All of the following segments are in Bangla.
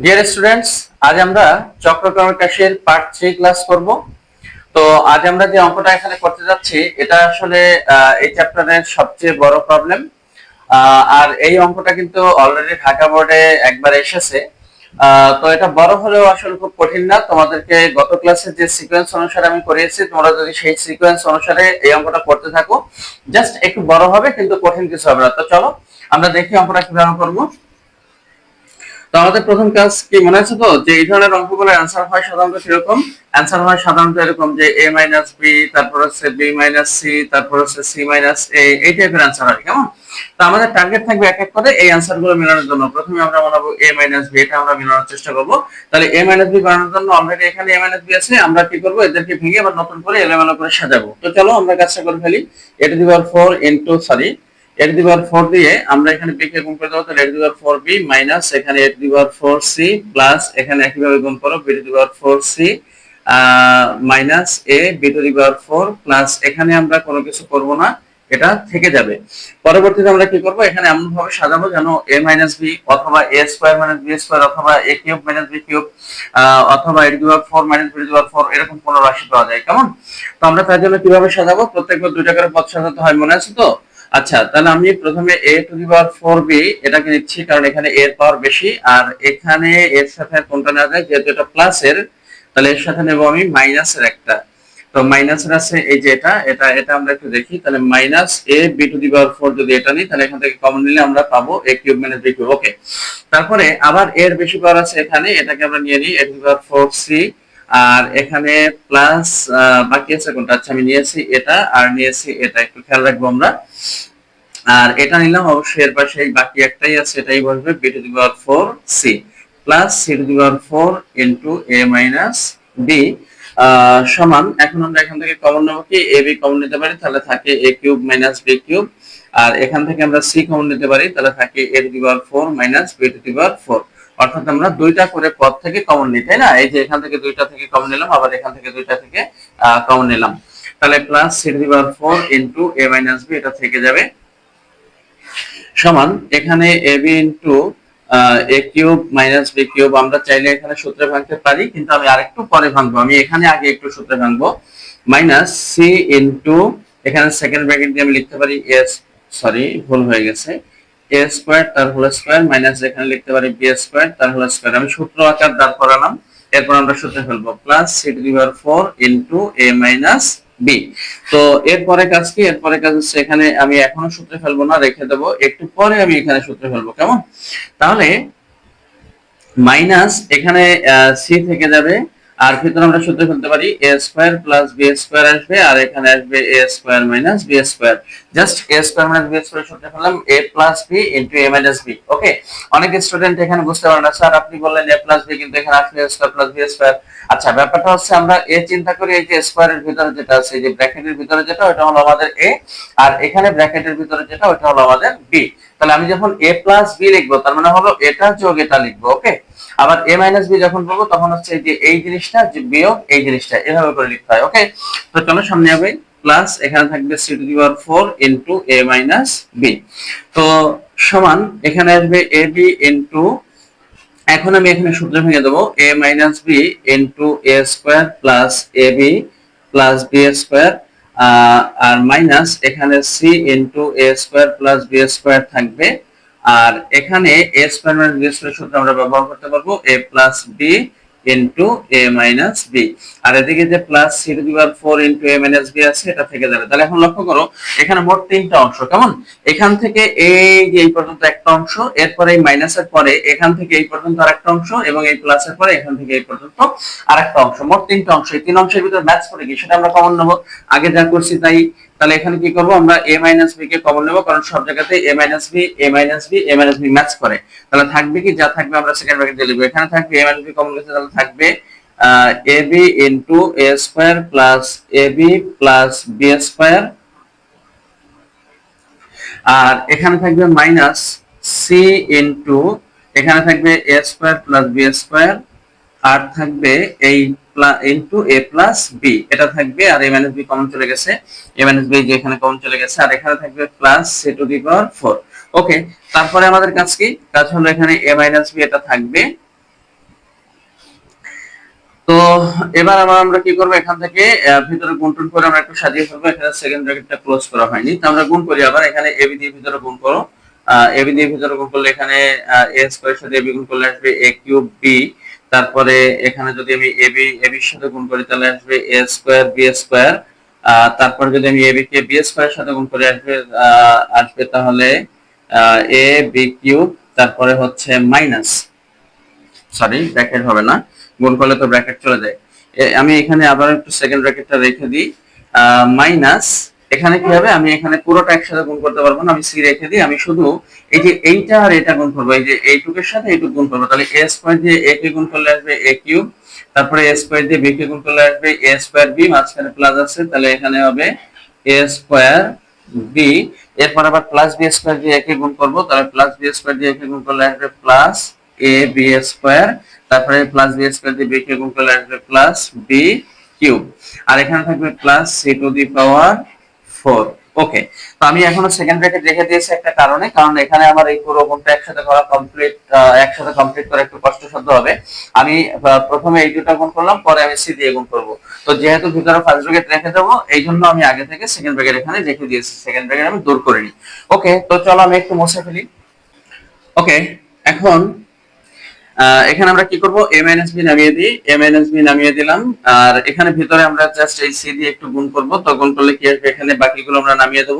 ডিয়ার স্টুডেন্টস, আজ আমরা চক্রকরণ রাশির পার্ট 3 ক্লাস করব। তো আজ আমরা যে অঙ্কটা এখানে করতে যাচ্ছি এটা আসলে এই চ্যাপ্টারের সবচেয়ে বড় প্রবলেম। আর এই অঙ্কটা কিন্তু অলরেডি ঢাকা বোর্ডে একবার এসেছে। তো এটা বড় হলেও আসলে খুব কঠিন না। তোমাদেরকে গত ক্লাসে যে সিকোয়েন্স অনুসারে আমি করিয়েছি, তোমরা যদি সেই সিকোয়েন্স অনুসারে এই অঙ্কটা করতে থাকো, জাস্ট একটু বড় হবে কিন্তু কঠিন কিছু হবে না। তো চলো আমরা দেখি অঙ্কটা কিভাবে করবো। তো আমাদের প্রথম কাজ কি মনে আছে তো, যে এই ধরনের অঙ্কগুলোর অ্যান্সার হয় সাধারণত কিরকম? অ্যান্সার হয় সাধারণত এরকম যে a মাইনাস বি, তারপর হচ্ছে b মাইনাস সি, তারপর হচ্ছে c মাইনাস a, এই টাইপের অ্যান্সার হয়। কেমন? তো আমাদের টার্গেট থাকবে এক এক করে এই অ্যান্সার গুলো মেলানোর জন্য। প্রথমে আমরা বানাবো a মাইনাস বি, এটা আমরা মেলানোর চেষ্টা করব। তাহলে a মাইনাস বি বানানোর জন্য অলরেডি এখানে a মাইনাস বি আছে, আমরা কি করব, এদেরকে ভেঙে আবার নতুন করে এলোমেলো করে সাজাবো। তো চলো আমরা কাজটা করে ফেলি। a to the power 4 into sorry a to the power 4 দিয়ে আমরা এখানে b কে গুণ করে দেবো। তাহলে a to the power 4b minus এখানে a to the power 4c plus এখানে একইভাবে গুণ করো b to the power 4c minus a b to the power 4 plus এখানে আমরা কোনো কিছু করব না, এটা থেকে যাবে। পরবর্তীতে আমরা কি করব, এখানে এমন ভাবে সাজাবো যেন a মাইনাস b অথবা a square minus b square অথবা a cube minus b cube অথবা a to the power 4 minus b to the power 4 এরকম কোন রাশি পাওয়া যায়। কেমন? তো আমরা তার জন্য কিভাবে সাজাবো, প্রত্যেকবার দুইটা করে পদ সাজাতে হয়, মনে আছে তো? আচ্ছা, তাহলে আমি প্রথমে a to the power 4b এটাকে নিচ্ছি, কারণ এখানে a এর পাওয়ার বেশি। আর এখানে এর সাথে কোনটা নেওয়া যায়, যেহেতু এটা প্লাস এর, তাহলে এর সাথে নেব আমি মাইনাসের একটা। তো মাইনাসের আছে এই যে এটা এটা এটা আমরা একটু দেখি। তাহলে minus a b to the power 4 যদি এটা নিই, তাহলে এখান থেকে কমন নিলে আমরা পাবো a cube minus b cube. Okay, তারপরে আবার এর বেশি পাওয়ার আছে এখানে, এটাকে আমরা নিয়ে নিই a to the power 4c। আর এখানে প্লাস বাকি আছে কোনটা? আচ্ছা, আমি নিয়েছি এটা আর নিয়েছি এটা, একটু খেয়াল রাখবো আমরা। আর এটা নিলাম, অবশ্যই এর পাশে বাকি একটাই আছে, এটাই বসবে b to the power 4c plus c to the power 4 into a minus b সমান। এখন আমরা এখান থেকে কমন নেব কি, a b কমন নিতে পারি, তাহলে থাকে a cube minus b cube. আর এখান থেকে আমরা c কমন নিতে পারি, তাহলে থাকে a to the power 4 minus b to the power 4। অর্থাৎ আমরা দুইটা করে পদ থেকে কমন নিই, তাই না? এই যে এখান থেকে দুইটা থেকে কমন নিলাম, আবার এখান থেকে দুইটা থেকে কমন নিলাম। তাহলে plus c to the power 4 into a minus b, এটা থেকে যাবে সমান এখানে ab into a cube minus b cube. আমরা চাইলে এখানে সূত্রে ভাঙতে পারি, কিন্তু আমি আরেকটু পরে ভাঙবো, আমি এখানে আগে একটু সূত্রে ভাঙবো। মাইনাস c ইনটু এখানে সেকেন্ড ব্র্যাকেট দিয়ে আমি লিখতে পারি s, সরি ভুল হয়ে গেছে, a স্কয়ার তার হোল স্কয়ার মাইনাস এখানে লিখতে পারি b স্কয়ার তার হোল স্কয়ার। আমি সূত্র আকার দাঁড় করালাম, এরপর আমরা সূত্রে ফেলবো plus c to the power 4 into a minus b। তো এরপরে কাজ কি, এরপরে কাজ হচ্ছে এখানে আমি এখনো সূত্রে ফেলবো না, রেখে দেবো, একটু পরে আমি এখানে সূত্রে ফেলবো। কেমন? তাহলে মাইনাস এখানে সি থেকে যাবে, আর ভিতরে আমরা সূত্রে ফেলতে পারি a square plus b square আসবে, আর এখানে আসবে a square minus b square. Just a square minus b square সূত্রে ফেললাম a plus b into a minus b। ওকে, অনেক স্টুডেন্ট এখানে বুঝতে পারে না, স্যার আপনি বললেন a প্লাস b, কিন্তু এখানে আসলে a square plus b square. আচ্ছা, ব্যাপারটা হচ্ছে আমরা a চিন্তা করি, এই যে স্কয়ারের ভিতরে যেটা আছে, এই যে ব্র্যাকেটের ভিতরে যেটা, ওটা হলো আমাদের a, আর এখানে ব্র্যাকেটের ভিতরে যেটা, ওটা হলো আমাদের b। তাহলে আমি যখন a প্লাস b লিখবো, তার মানে হলো এটা যোগ এটা লিখবো। ওকে, আবার a মাইনাস b যখন বলবো, তখন হচ্ছে যে এই জিনিসটা যে বিয়োগ এই জিনিসটা, এভাবে করে লিখতে হয়। ওকে, তো চলো সামনে হবে প্লাস এখানে থাকবে c to the power 4 into a minus b। তো সমান এখানে আসবে ab ইনটু, এখন আমি এখানে সূত্র ভেঙে দেবো, a minus b into a square plus ab plus b square আর মাইনাস এখানে c into a square plus b square থাকবে। আর এখানে a square minus b square সূত্র আমরা ব্যবহার করতে পারবো a plus b into a minus b। আর এদিকে যে plus c to the power 4 into a minus b আছে, এটা থেকে যাবে। তাহলে এখন লক্ষ্য করো, এখানে মোট তিনটা অংশ। কেমন? এখান থেকে এই যে এই পর্যন্ত একটা অংশ, এরপরে এই মাইনাসের পরে এখান থেকে এই পর্যন্ত আরেকটা অংশ, এবং এই প্লাসের পরে এখান থেকে এই পর্যন্ত আরেকটা অংশ, মোট তিনটা অংশ। এই তিন অংশের ভিতরে ম্যাচ করে কি, সেটা আমরা কমন নেব, আগে যা করছি তাই। তাহলে এখানে কি করব, আমরা a minus b K common নেব, কারণ সব জায়গাতে a minus b a minus b a minus b match করে। তাহলে থাকবে কি, যা থাকবে আমরা সেকেন্ড ব্র্যাকেট দিয়ে লিখব। এখানে থাকবে a মাইনাস b কমন গেছে, তাহলে থাকবে ab into a square plus ab plus b square. আর এখানে থাকবে মাইনাস c ইনটু এখানে থাকবে a square plus b square, আর থাকবে এই ইনটু a প্লাস b, এটা থাকবে। আর a মাইনাস b কমন চলে গেছে, a মাইনাস b যে এখানে কমন চলে গেছে, আর এখানে থাকবে plus c to the power 4। ওকে, তারপরে আমাদের কাজ কি, কাজ হলো এখানে a মাইনাস b এটা থাকবে, তো এবার আবার আমরা কি করব, এখান থেকে ভিতরে গুণ টুন করে আমরা একটু সাজিয়ে ফেলবো। এখানে সেকেন্ড ব্র্যাকেটটা ক্লোজ করা হয়নি, তো আমরা গুণ করি আবার। এখানে এবি দিয়ে ভিতরে গুণ করো, এবি দিয়ে ভিতরে গুণ করলে এখানে এ স্কয়ারের সাথে এবি গুণ করলে আসবে এ কিউব বি। তারপরে এখানে যদি আমি এবির সাথে গুণ করি তাহলে আসবে এ স্কয়ার বি স্কয়ার। তারপর যদি আমি এবি কে বি স্কয়ারের সাথে গুণ করি আসবে তাহলে এ বি কিউব। তারপরে হচ্ছে মাইনাস, সরি ব্র্যাকেট হবে না, গুণ করলে তো ব্র্যাকেট চলে যায়। আমি এখানে আবার একটু সেকেন্ড ব্র্যাকেটটা রেখে দিই, মাইনাস। এখানে কি হবে, আমি এখানে পুরোটা একসাথে গুণ করতে পারবো না, আমি সি রেখে দিই। আমি শুধু এই যে এইটা আর এটা গুণ করবো, এই যে এইটুকের সাথে এইটুক গুণ করবো, তাহলে এ স্কয়ার দিয়ে এ কে গুণ করলে আসবে এ কিউব। তারপরে এ স্কয়ার দিয়ে বি কে গুণ করলে আসবে এ স্কয়ার বি, মাঝখানে প্লাস আছে, তাহলে এখানে হবে এ স্কয়ার বি। এরপর আবার প্লাস বি স্কয়ার দিয়ে এ কে গুণ করবো, তাহলে প্লাস বি স্কয়ার দিয়ে এ কে গুণ করলে আসবে প্লাস এ বি স্কয়ার। তারপরে প্লাস বি স্কয়ার দিয়ে বি কে গুণ করলে আসবে প্লাস বি কিউব। আর এখানে থাকবে plus c to the power 4। ওকে, তো আমি এখনো সেকেন্ড ব্র্যাকেট রেখে দিয়েছি একটা কারণে, কারণ এখানে আমার এই পুরো গুণটা একসাথে করা একসাথে কমপ্লিট করা একটু কষ্টসাধ্য হবে। আমি প্রথমে এই দুটো গুণ করলাম, পরে আমি সি দিয়ে গুণ করব। তো যেহেতু ভিতরে ফার্স্ট ব্র্যাকেট রেখে দেবো, এই জন্য আমি আগে থেকে সেকেন্ড ব্র্যাকেট এখানে রেখে দিয়েছি, সেকেন্ড ব্র্যাকেট আমি দূর করিনি। ওকে, তো চলো আমি একটু মুছে ফেলি। ওকে, এখন এখানে আমরা কি করব, a - b নামিয়ে দিই, a - b নামিয়ে দিলাম। আর এখানে ভিতরে আমরা জাস্ট এই c দিয়ে একটু গুণ করব, তো গুণ করলে কি আসবে, এখানে বাকিগুলো আমরা নামিয়ে দেব।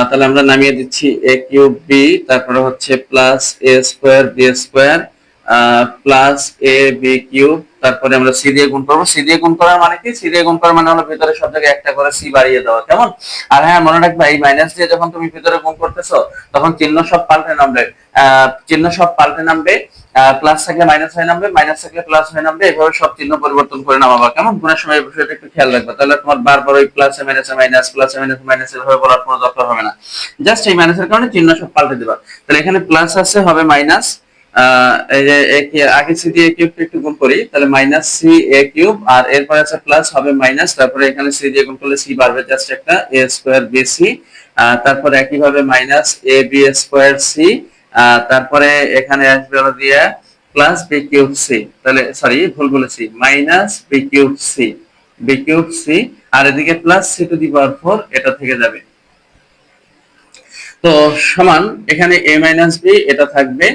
তাহলে আমরা নামিয়ে দিচ্ছি a কিউব b, তারপরে হচ্ছে plus a square b square plus a b cube. তারপরে আমরা c দিয়ে গুণ করব। c দিয়ে গুণ করার মানে কি, c দিয়ে গুণ করার মানে হলো ভিতরে সব জায়গায় একটা করে c বাড়িয়ে দেওয়া, কেমন? আর হ্যাঁ, মনে রাখবা এই মাইনাস দিয়ে যখন তুমি ভিতরে গুণ করতেছো তখন চিহ্ন সব পাল্টে নামবে, চিহ্ন সব পাল্টে নামবে। প্লাস থাকলে মাইনাস হয়ে নামবে, মাইনাস থাকলে প্লাস হয়ে নামবে, এভাবে সব চিহ্ন পরিবর্তন করে নামাবা, কেমন? গুণের সময় এই বিষয়টা একটু খেয়াল রাখবে, তাহলে তোমার বারবার ওই প্লাসে মাইনাসে মাইনাস, প্লাসে মাইনাসে মাইনাস এভাবে বলার কোনো দরকার হবে না। জাস্ট এই মাইনাসের কারণে চিহ্ন সব পাল্টে দিবা। তাহলে এখানে প্লাস আছে, হবে মাইনাস। এই যে আগে সি দিয়ে কিউব একটু গুণ করি, তাহলে মাইনাস সি এ কিউব, আর এরপর আছে প্লাস, হবে মাইনাস। তারপরে এখানে সি দিয়ে গুণ করলে সি বাড়বে জাস্ট একটা, এ স্কয়ার বি সি। তারপরে একইভাবে minus a B square c. তারপরে এখানে আসবে হলো দিয়ে প্লাস বি কিউব সি, তাহলে সরি ভুল বলেছি, minus b cube c, b cube c. আর এদিকে plus c to the power 4, এটা থেকে যাবে। তো সমান এখানে a মাইনাস বি এটা থাকবে।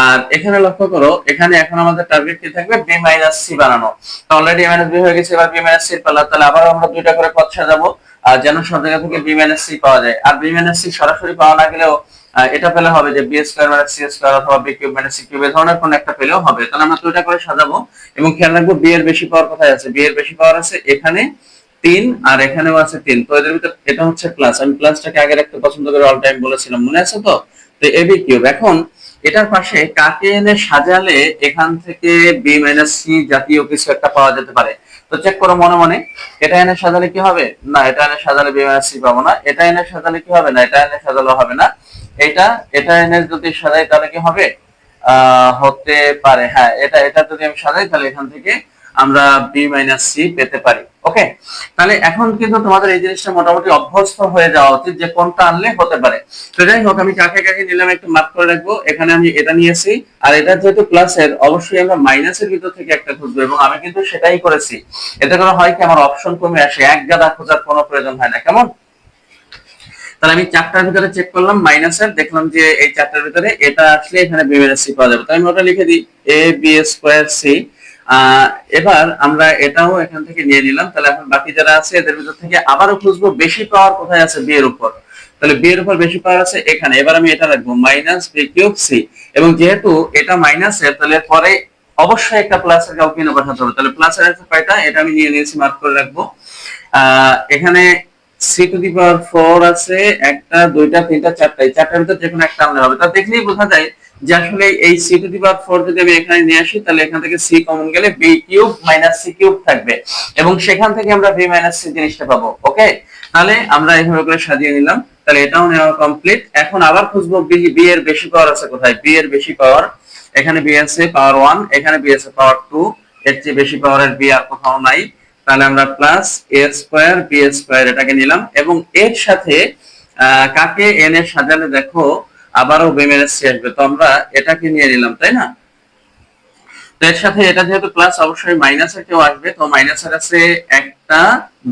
আর এখানে লক্ষ্য করো, এখানে এখন আমাদের টার্গেট কি থাকবে, b মাইনাস সি বানানো। তো অলরেডি a মাইনাস বি হয়ে গেছে, এবার b মাইনাস সি পেলাম, তাহলে আবার আমরা দুইটা করে পদ সাজাবো আর যেন সব জায়গা থেকে b মাইনাস সি পাওয়া যায়। আর b মাইনাস সি সরাসরি পাওয়া না গেলেও এটা পেলে হবে যে b square minus c square অথবা b cube minus C cube, এই ধরনের কোন একটা পেলেও হবে। তাহলে আমরা দুইটা করে সাজাবো এবং খেয়াল রাখবো বি এর বেশি পাওয়ার কোথায় আছে, বি এর বেশি পাওয়ার আছে এখানে 3, আর এখানেও আছে 3, তো এদের ভিতর এটা হচ্ছে প্লাস। আমি প্লাসটাকে আগে রাখতে পছন্দ করি, অল টাইম বলেছিলাম, মনে আছে তো? তো এবি কিউব। এখন এটার পাশে কাকে এনে সাজালে এখান থেকে বি মাইনাস সি জাতীয় কিছু একটা পাওয়া যেতে পারে। তো চেক করো মনে মনে, এটা এনে সাজালে কি হবে, না এটা এনে সাজালে বি মাইনাস সি পাবো না। এটা এনে সাজালে কি হবে, না এটা এনে সাজালে হবে না। এটা এনে যদি সাজাই তাহলে কি হবে, হতে পারে, হ্যাঁ এটা এটা যদি আমি সাজাই তাহলে এখান থেকে আমরা বি মাইনাস সি পেতে পারি। ওকে, তাহলে এখন কিন্তু তোমাদের এই জিনিসটা মোটামুটি অভ্যস্ত হয়ে যাওয়া উচিত যে কোনটা আনলে হতে পারে। তো যাই হোক, আমি কাকে কাকে নিলাম একটু মার্ক করে রাখবো। এখানে আমি এটা নিয়েছি, আর এটা যেহেতু প্লাসের, অবশ্যই আমরা মাইনাসের ভিতর থেকে একটা খুঁজবো, এবং আমি কিন্তু সেটাই করেছি। এতে করে হয় কি, আমার অপশন কমে আসে, এক গাদা খোঁজার কোনো প্রয়োজন হয় না, কেমন? তাহলে আমি চারটার ভিতরে চেক করলাম মাইনাসের, দেখলাম যে এই চারটার ভিতরে এটা আসলে এখানে বি মাইনাস সি পাওয়া যাবে, তাই আমি ওটা লিখে দিই এ বি স্কয়ার সি। এবার আমরা এটাও এখান থেকে নিয়ে নিলাম। তাহলে এখন বাকি যারা আছে এদের ভিতর থেকে আবারও খুঁজবো বেশি পাওয়ার কোথায় আছে, বি এর উপর। তাহলে বি এর উপর বেশি পাওয়ার আছে এখানে, এবার আমি এটা রাখবো মাইনাস বি কিউব সি। এবং যেহেতু এটা মাইনাসের, তাহলে পরে অবশ্যই একটা প্লাসের কাউকে এনে বসাতে হবে। তাহলে প্লাসের আছে কয়টা, এটা আমি নিয়ে নিয়েছি, মার্ক করে রাখবো। এখানে সি টু দি পাওয়ার 4 আছে, একটা দুইটা তিনটা চারটা, এই চারটার ভিতর যে কোনো একটা আনলে হবে। তা দেখলেই বোঝা যায় যে আসলে এই সি টু দি পাওয়ার 4 যদি আমি এখানে নিয়ে আসি, তাহলে এখান থেকে সি কমন গেলে B cube minus C cube থাকবে, এবং সেখান থেকে আমরা বি মাইনাস সি জিনিসটা পাবো। ওকে, তাহলে আমরা এইভাবে করে সাজিয়ে নিলাম। তাহলে এটাও নেওয়া কমপ্লিট। এখন আবার খুঁজবো বি এর বেশি পাওয়ার আছে কোথায়, বি এর বেশি পাওয়ার এখানে বি আছে পাওয়ার 1, এখানে বি আছে পাওয়ার 2, এর চেয়ে বেশি পাওয়ারের বি আর কোথাও নাই। তাহলে আমরা প্লাস এ স্কয়ার বি স্কয়ার এটাকে নিলাম, এবং এর সাথে কাকে এন এর সাজালে দেখো আবারও বি মাইনাস সি আসবে, তো আমরা এটাকে নিয়ে নিলাম, তাই না? তো তো এর সাথে এটা যেহেতু প্লাস, অবশ্যই মাইনাসের কেউ আসবে, তো মাইনাসের আছে একটা,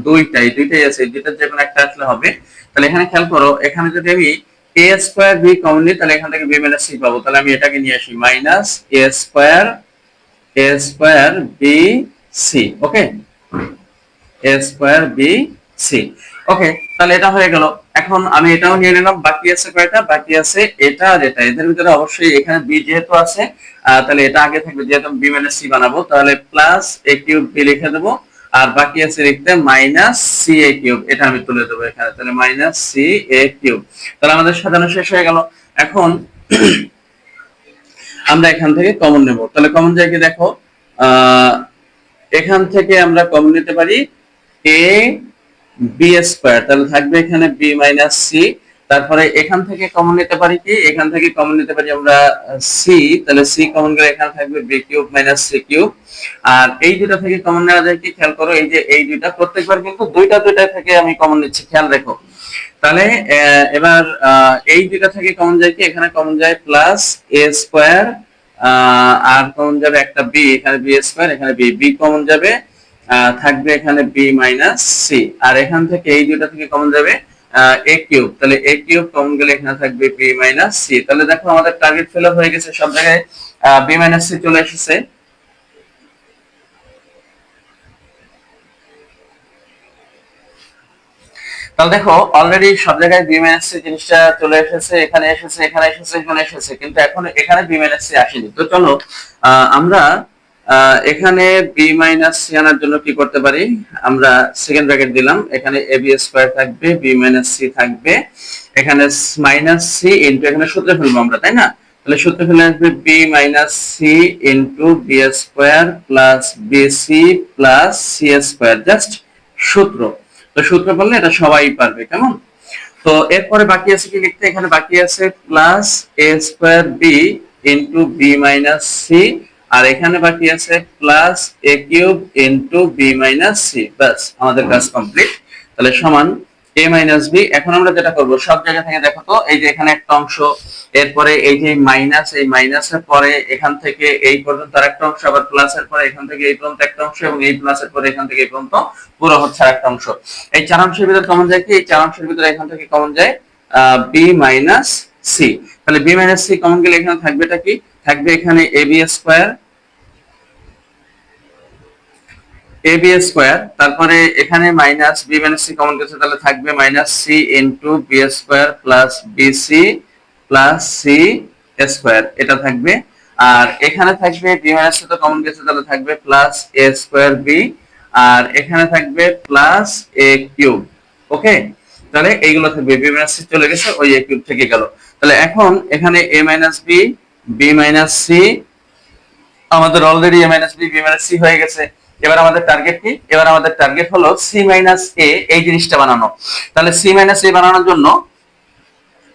দুইটাই আছে, দুইটার যে কোনো একটা আসলে হবে। তাহলে এখানে খেয়াল করো, এখানে যদি আমি এ স্কয়ার বি কমন নিই, তাহলে এখান থেকে বি মাইনাস সি পাবো। তাহলে আমি এটাকে নিয়ে আসি, মাইনাস এ স্কয়ার বি সি। ওকে, এ স্কয়ার বি সি। ওকে, তাহলে এটা হয়ে গেল। এখন আমি এটাও নিয়ে নিলাম। বাকি আছে কয়টা? বাকি আছে এটা আর এটা। এদের ভিতরে অবশ্যই এখানে বি যেহেতু আছে, তাহলে এটা আগে থাকবে, যেহেতু বি মাইনাস সি বানাবো, তাহলে প্লাস এ কিউব বি লিখে দেবো। আর বাকি আছে লিখতে মাইনাস সি এ কিউব, এটা আমি তুলে দেবো এখানে। তাহলে মাইনাস সি এ কিউব। তাহলে আমাদের সাজানো শেষ হয়ে গেল। এখন আমরা এখান থেকে কমন নেব। তাহলে কমন যায় কি দেখো, আহ এখান থেকে আমরা কমন নিতে পারি এ বি স্কয়ার, তাহলে থাকবে এখানে বি মাইনাস সি। তারপরে এখান থেকে কমন নিতে পারি কি, এখান থেকে কমন নিতে পারি আমরা সি, তাহলে সি কমন গেলে এখানে থাকবে b cube minus C cube. আর এই দুটো থেকে কমন নেওয়া যায় কি, খেয়াল করো, এই যে এই দুইটা প্রত্যেকবার কিন্তু দুইটা থেকে আমি কমন নিচ্ছি, খেয়াল রেখো। তাহলে এবার এই দুইটা থেকে কমন যায় কি, এখানে কমন যায় প্লাস এ স্কয়ার, আর কমন যাবে একটা বি, এখানে বি স্কয়ার, এখানে বি, বি কমন যাবে, থাকবে এখানে বি মাইনাস সি। আর এখান থেকে এই দুইটা থেকে কমন যাবে এ কিউব, তাহলে এ কিউব কমন গেলে এখানে থাকবে বি মাইনাস সি। তাহলে দেখো আমাদের টার্গেট ফিল আপ হয়ে গেছে, সব জায়গায় বি মাইনাস সি চলে এসেছে। তাহলে দেখো অলরেডি সব জায়গায় বি মাইনাস সি জিনিসটা চলে এসেছে, এখানে এসেছে, এখানে এসেছে, এখানে এসেছে, কিন্তু এখন এখানে বি মাইনাস সি আসেনি। তো চলো আমরা এখানে বি মাইনাস সি আনার জন্য কি করতে পারি, আমরা সেকেন্ড ব্র্যাকেট দিলাম, এখানে এ বি স্কয়ার থাকবে, বি মাইনাস সি থাকবে, এখানে মাইনাস সি ইনটু, এখানে সূত্রে ফেলবো আমরা, তাই না? তাহলে সূত্রে ফেলে আসবে B minus C into B square plus B C plus C square, just সূত্র। তো সূত্র বললে এটা সবাই পারবে, কেমন? তো এরপরে বাকি আছে কি লিখতে, এখানে বাকি আছে প্লাস এ square b into b minus c, আর এখানে বাকি আছে plus a cube into b minus c. বাস, আমাদের কাজ কমপ্লিট। তাহলে সমান এ মাইনাস বি। এখন আমরা যেটা করব, সব জায়গা থেকে দেখো তো, এই যে এখানে একটা অংশ, এরপরে এই যে মাইনাস, এই মাইনাসের পরে এখান থেকে এই পর্যন্ত আরেকটা অংশ, আবার প্লাসের পরে এখান থেকে এই পর্যন্ত একটা অংশ, এবং এই প্লাসের পরে এখান থেকে এই পর্যন্ত পুরো হচ্ছে আরেকটা অংশ। এই চার অংশের ভিতরে কমন যায় কি, এই চার অংশের ভিতরে এখান থেকে কমন যায় বি মাইনাস সি। তাহলে বি মাইনাস সি কমন গেলে এখানে থাকবেটা কি, থাকবে এখানে A B square, A B square, তারপরে এখানে minus B minus C common গেছে, তাহলে থাকবে minus C into B square plus B C plus C square, এটা থাকবে। আর এখানে থাকবে বি মাইনাস সি তো কমন গেছে, তাহলে থাকবে প্লাস এ স্কয়ার বি, আর এখানে থাকবে প্লাস এ কিউব। ওকে, তাহলে এইগুলো থাকবে, বি মাইনাস সি চলে গেছে, ওই এ কিউব থেকে গেল। তাহলে এখন এখানে a minus b, b minus c, আমাদের already a minus b, b minus c হয়ে গেছে। এবার আমাদের টার্গেট কি, এবার আমাদের টার্গেট হলো সি মাইনাস এ, এই জিনিসটা বানানো। তাহলে সি মাইনাস এ বানানোর জন্য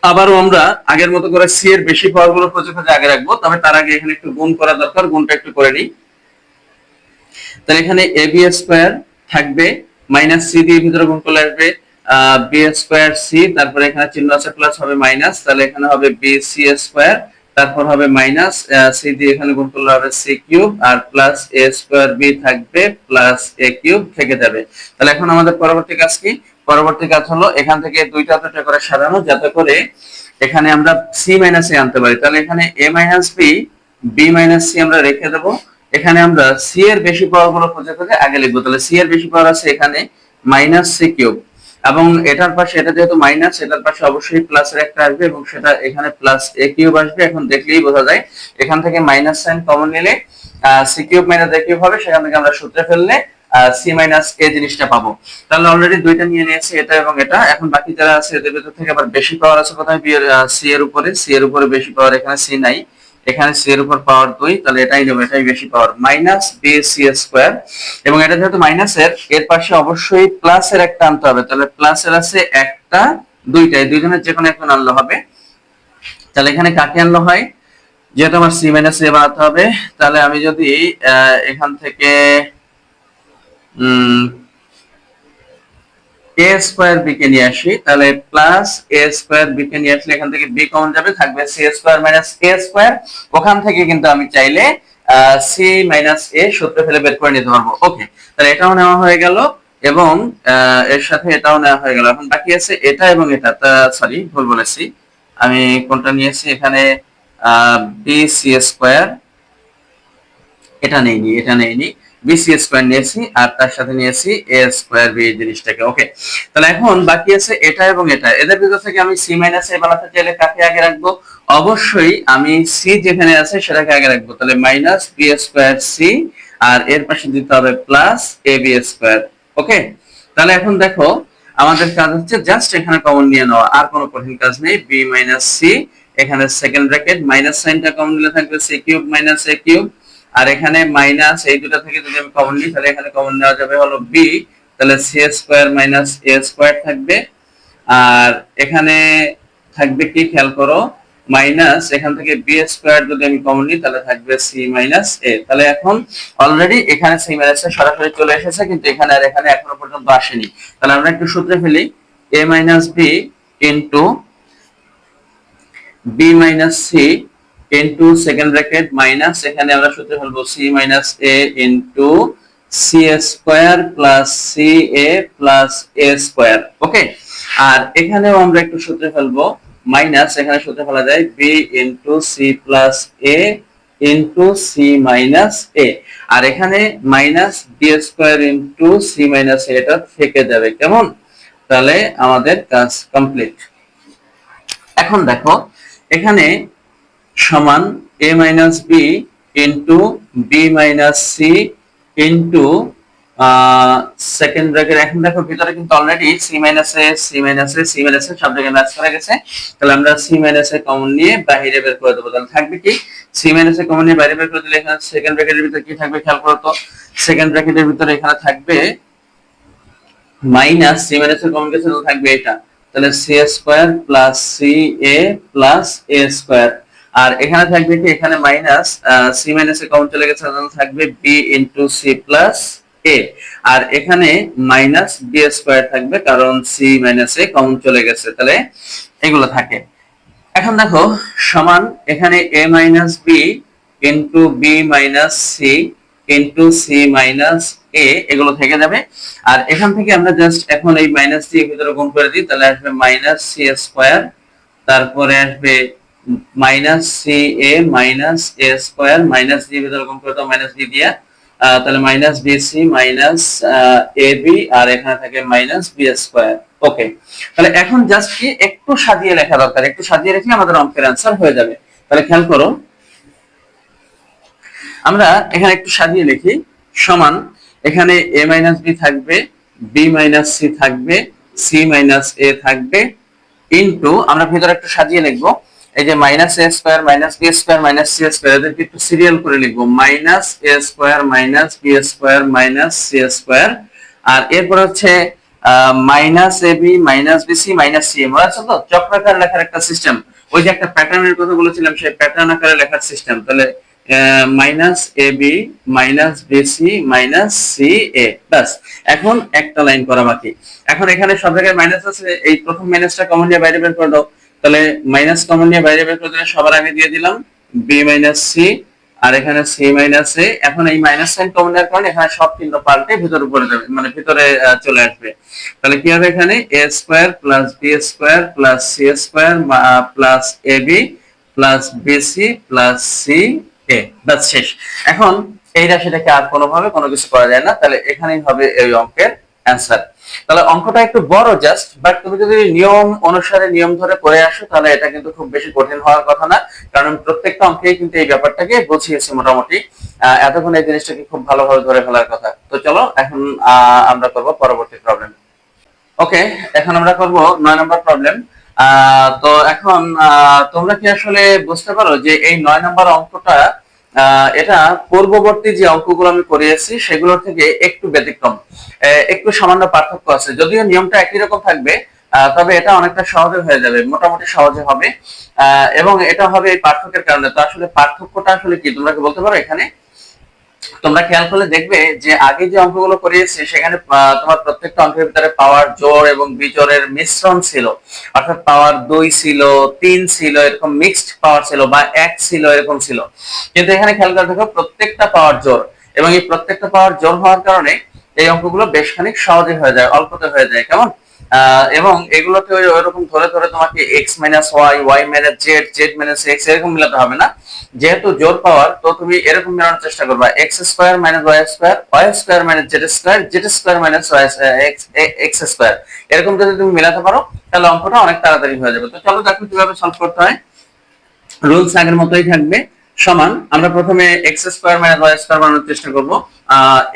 আবারও আমরা আগের মতো করে সি এর বেশি পাওয়ার গুলো খুঁজে খুঁজে আগে রাখবো, তবে তার আগে এখানে একটু গুণ করা দরকার, গুণটা একটু করে নিই। তাহলে এখানে এ বি স্কয়ার থাকবে, মাইনাস সি দিয়ে ভিতরে গুণ করলে আসবে বি স্কয়ার সি, তারপরে এখানে চিহ্ন আছে প্লাস, হবে মাইনাস, তাহলে এখানে হবে বি সি স্কয়ার, তারপর হবে মাইনাস সি দিয়ে এখানে গুণ করলে হবে সি কিউব, আর প্লাস এ স্কয়ার বি থাকবে প্লাস এ কিউব থেকে যাবে। তাহলে এখন আমাদের পরবর্তী কাজ কি, পরবর্তী কাজ হলো এখান থেকে দুইটা করে সাজানো, যাতে করে এখানে আমরা সি মাইনাস এ আনতে পারি। তাহলে এখানে a minus b, b minus c আমরা রেখে দেবো। এখানে আমরা সি এর বেশি পাওয়ার গুলো খুঁজে খুঁজে আগে লিখবো। তাহলে সি এর বেশি পাওয়ার আছে এখানে মাইনাস সি কিউব, এবং এটার পাশে, এটা যেহেতু মাইনাস, এটার পাশে অবশ্যই প্লাস এর একটা আসবে, এবং সেটা এখানে প্লাস এ কিউব আসবে। এখন দেখলেই বোঝা যায়, এখান থেকে মাইনাস সাইন কমন নিলে সি কিউব মাইনাস এ কিউব হবে, সেখান থেকে আমরা সূত্রে ফেললে সি মাইনাস এ জিনিসটা পাবো। তাহলে অলরেডি দুইটা নিয়ে নিয়েছি, এটা এবং এটা। এখন বাকি যারা আছে এদের ভিতর থেকে আবার বেশি পাওয়ার আছে কোথায়, সি এর উপরে, সি এর উপরে বেশি পাওয়ার, এখানে সি নাই, এখানে সি এর উপর পাওয়ার 2, তাহলে এটাই নেব, এটাই বেশি পাওয়ার, মাইনাস বি সি স্কয়ার। এবং এটা যেহেতু মাইনাসের, এর পাশে অবশ্যই প্লাস এর একটা আনতে হবে, তাহলে প্লাস এর আছে একটা, দুইটাই, দুইজনের যে কোনো একটা আনলে হবে। তাহলে এখানে কাকে আনলো হয়, যেহেতু আমার সি মাইনাস এ বানাতে হবে, তাহলে আমি যদি এখান থেকে এ স্কয়ার বি কে নিয়ে আসি, তাহলে প্লাস এ স্কয়ার বি কে নিয়ে আসলে এখান থেকে বি কমন যাবে, থাকবে সি স্কয়ার মাইনাস এ স্কয়ার। ওখান থেকে কিন্তু আমি চাইলে সি মাইনাস এ সূত্র ফেলে বের করে নিতে পারবো। ওকে, তাহলে এটাও নেওয়া হয়ে গেল এবং এর সাথে এটাও নেওয়া হয়ে গেল। এখন বাকি আছে এটা এবং এটা। সরি, ভুল বলেছি, আমি কোনটা নিয়েছি এখানে, বি সি স্কোয়ার, এটা নেইনি, এটা নেইনি, বি সি স্কোয়ার নিয়েছি আর তার সাথে নিয়েছি এ স্কোয়ার বি জিনিসটাকে। ওকে, তাহলে এখন বাকি আছে এটা এবং এটা। এদের ভিতর থেকে আমি সি মাইনাস এ বানাতে চাইলে কাকে আগে রাখবো? অবশ্যই আমি সি যেখানে আছে সেটাকে আগে রাখবো। তাহলে মাইনাস বি স্কোয়ার সি, আর এর পাশে দিতে হবে প্লাস এ বি স্কোয়ার। ওকে, তাহলে এখন দেখো আমাদের কাজ হচ্ছে জাস্ট এখানে কমন নিয়ে নেওয়া, আর কোনো কঠিন কাজ নেই। বি মাইনাস সি, এখানে সেকেন্ড ব্র্যাকেট মাইনাস সাইনটা কমন নিলে থাকবে সি কিউব মাইনাস এ কিউব, আর এখানে মাইনাস এই দুটো থেকে যদি আমি কমন নিই তাহলে এখানে কমন নেওয়া যাবে হলো বি, তাহলে C square minus a square থাকবে। আর এখানে থাকবে কি খেয়াল করো, মাইনাস এখান থেকে বি স্কোয়ার যদি আমি কমন নিই তাহলে থাকবে সি মাইনাস এ। তাহলে এখন অলরেডি এখানে সি মাইনাস এ সরাসরি চলে এসেছে, কিন্তু এখানে আর এখানে এখনো পর্যন্ত আসেনি। তাহলে আমরা একটু সূত্রে ফেলি, a minus b into b minus c into second bracket minus, এখানে আমরা সূত্রে ফেলবো c minus a into c square plus c a plus a square. Okay, আর এখানেও আমরা একটু সূত্রে ফেলবো মাইনাস, এখানে সূত্রে ফেলা যায় b into c plus a into c minus a, আর এখানে minus b square into c minus a, এটা থেকে যাবে। কেমন? তাহলে আমাদের কাজ কমপ্লিট। এখন দেখো এখানে সমান a minus b into b minus c into second bracket. এখন দেখো ভিতরে কিন্তু already c minus a c minus a c minus a সব জায়গায় ম্যাচ করা গেছে। তাহলে আমরা সি মাইনাস এ কমন নিয়ে বাইরে বের করে দেবো। তাহলে থাকবে কি, সি মাইনাস এ কমন নিয়ে বাইরে বের করে দিলে এখানে সেকেন্ড ব্র্যাকেটের ভিতরে কি থাকবে খেয়াল করো তো। সেকেন্ড ব্র্যাকেটের ভিতরে এখানে থাকবে মাইনাস, সি মাইনাস এর কমন গেছে, থাকবে এটা, তাহলে C square plus c a plus a square. আর এখানে থাকবে কি, এখানে minus C minus a common চলে গেছে, তাহলে থাকবে বি ইন্টু সি প্লাস এ, আর এখানে মাইনাস বি স্কোয়ার থাকবে কারণ সি মাইনাস এ কমন চলে গেছে, তাহলে এগুলো থাকে। এখন দেখো সমান এখানে a minus b into b minus c into c minus a, এগুলো থেকে যাবে। আর এখান থেকে আমরা জাস্ট এখন এই মাইনাস দিয়ে ভিতরে গুণ করে দিই, তাহলে আসবে মাইনাস সি স্কোয়ার, তারপরে আসবে minus c A minus a square, minus দিয়ে ভিতরে গুণ করে দাও মাইনাস বি দিয়ে, তাহলে minus b c minus a B, আর এখানে থাকে মাইনাস বি স্কোয়ার। ওকে, তাহলে এখন জাস্ট কি একটু সাজিয়ে লেখা দরকার, একটু সাজিয়ে রাখলে আমাদের অঙ্কের অ্যান্সার হয়ে যাবে। তাহলে খেয়াল করো আমরা এখানে একটু সাজিয়ে লিখি, সমান এখানে a মাইনাস বি থাকবে, b মাইনাস সি থাকবে, c মাইনাস এ থাকবে, ইনটু আমরা ভিতরে একটু সাজিয়ে লিখবো, এই যে minus a square minus b square minus c square, এদেরকে একটু সিরিয়াল করে লিখবো, minus a square minus b square minus c square, আর এরপর হচ্ছে minus a b minus b c minus c. মনে আছে তো চক্রাকার লেখার একটা সিস্টেম, ওই যে একটা প্যাটার্নের কথা বলেছিলাম, সেই প্যাটার্ন আকারে লেখার সিস্টেম। তাহলে minus a b minus b c minus c a, বাস। এখন একটা লাইন করা বাকি। এখন এখানে সব জায়গায় মাইনাস আছে, এই প্রথম মাইনাসটা কমন নিয়ে বাইরে বের করে দাও, তাহলে মাইনাস কমন নিয়ে বাইরে বের করে দিলে সবার আগে দিয়ে দিলাম বি মাইনাস সি, আর এখানে সি মাইনাস এ। এখন এই মাইনাস সাইন কমন নেওয়ার কারণে এখানে সব চিহ্ন পাল্টে ভিতরে পড়ে যাবে, মানে ভিতরে চলে আসবে। তাহলে কি হবে, এখানে a square plus b square plus c square plus a b plus B C plus c a, বাস শেষ। এখন এই রাশিটাকে আর কোনোভাবে কোনো কিছু করা যায় না, তাহলে এখানেই হবে এই অঙ্কের অ্যান্সার। তাহলে অঙ্কটা একটু বড় জাস্ট, বাট তুমি যদি নিয়ম অনুসারে নিয়ম ধরে করে আসো তাহলে এটা কিন্তু খুব বেশি কঠিন হওয়ার কথা না, কারণ প্রত্যেকটা অঙ্কেই কিন্তু এই ব্যাপারটাকে বুঝিয়েছি মোটামুটি। এতক্ষণ এই জিনিসটাকে খুব ভালোভাবে ধরে ফেলার কথা। তো চলো এখন আমরা করব পরবর্তী প্রবলেম। ওকে, এখন আমরা করব 9 নম্বর প্রবলেম। তো এখন তোমরা কি আসলে বুঝতে পারো যে এই 9 নম্বর অঙ্কটা এটা পূর্ববর্তী যে অঙ্কগুলো আমি করিয়েছি সেগুলোর থেকে একটু ব্যতিক্রম, একটু সামান্য পার্থক্য আছে। যদিও নিয়মটা একই রকম থাকবে, তবে এটা অনেকটা সহজে হয়ে যাবে, মোটামুটি সহজে হবে। এবং এটা হবে এই পার্থক্যের কারণে। তো আসলে পার্থক্যটা আসলে কি তোমরা কি বলতে পারো এখানে? তোমরা খেয়াল করলে দেখবে যে আগে যে অঙ্কগুলো করিয়েছি সেখানে তোমার প্রত্যেকটা অঙ্কের ভিতরে পাওয়ার জোড় এবং বিজোড়ের মিশ্রণ ছিল, অর্থাৎ পাওয়ার 2 ছিল, 3 ছিল, এরকম মিক্সড পাওয়ার ছিল, বা 1 ছিল, এরকম ছিল। কিন্তু এখানে খেয়াল করে দেখো প্রত্যেকটা পাওয়ার জোড়, এবং এই প্রত্যেকটা পাওয়ার জোড় হওয়ার কারণে এই অঙ্কগুলো বেশ খানিক সহজে হয়ে যায়, অল্পতে হয়ে যায়। কেমন? এবং এগুলোতে ওইরকম ধরে ধরে তোমাকে x minus Y, Y minus Z, Z minus X এরকম মিলাতে হবে না। যেহেতু জোড় পাওয়ার, তো তুমি এরকম মেলানোর চেষ্টা করবা X square minus Y square, Y square minus Z square, Z square minus X square, এরকম যদি তুমি মেলাতে পারো তাহলে অঙ্কটা অনেক তাড়াতাড়ি হয়ে যাবে। তো চলো দেখো কিভাবে সলভ করতে হয়। রুলস আগের মতোই থাকবে। সমান আমরা প্রথমে X square minus Y square বানানোর চেষ্টা করব,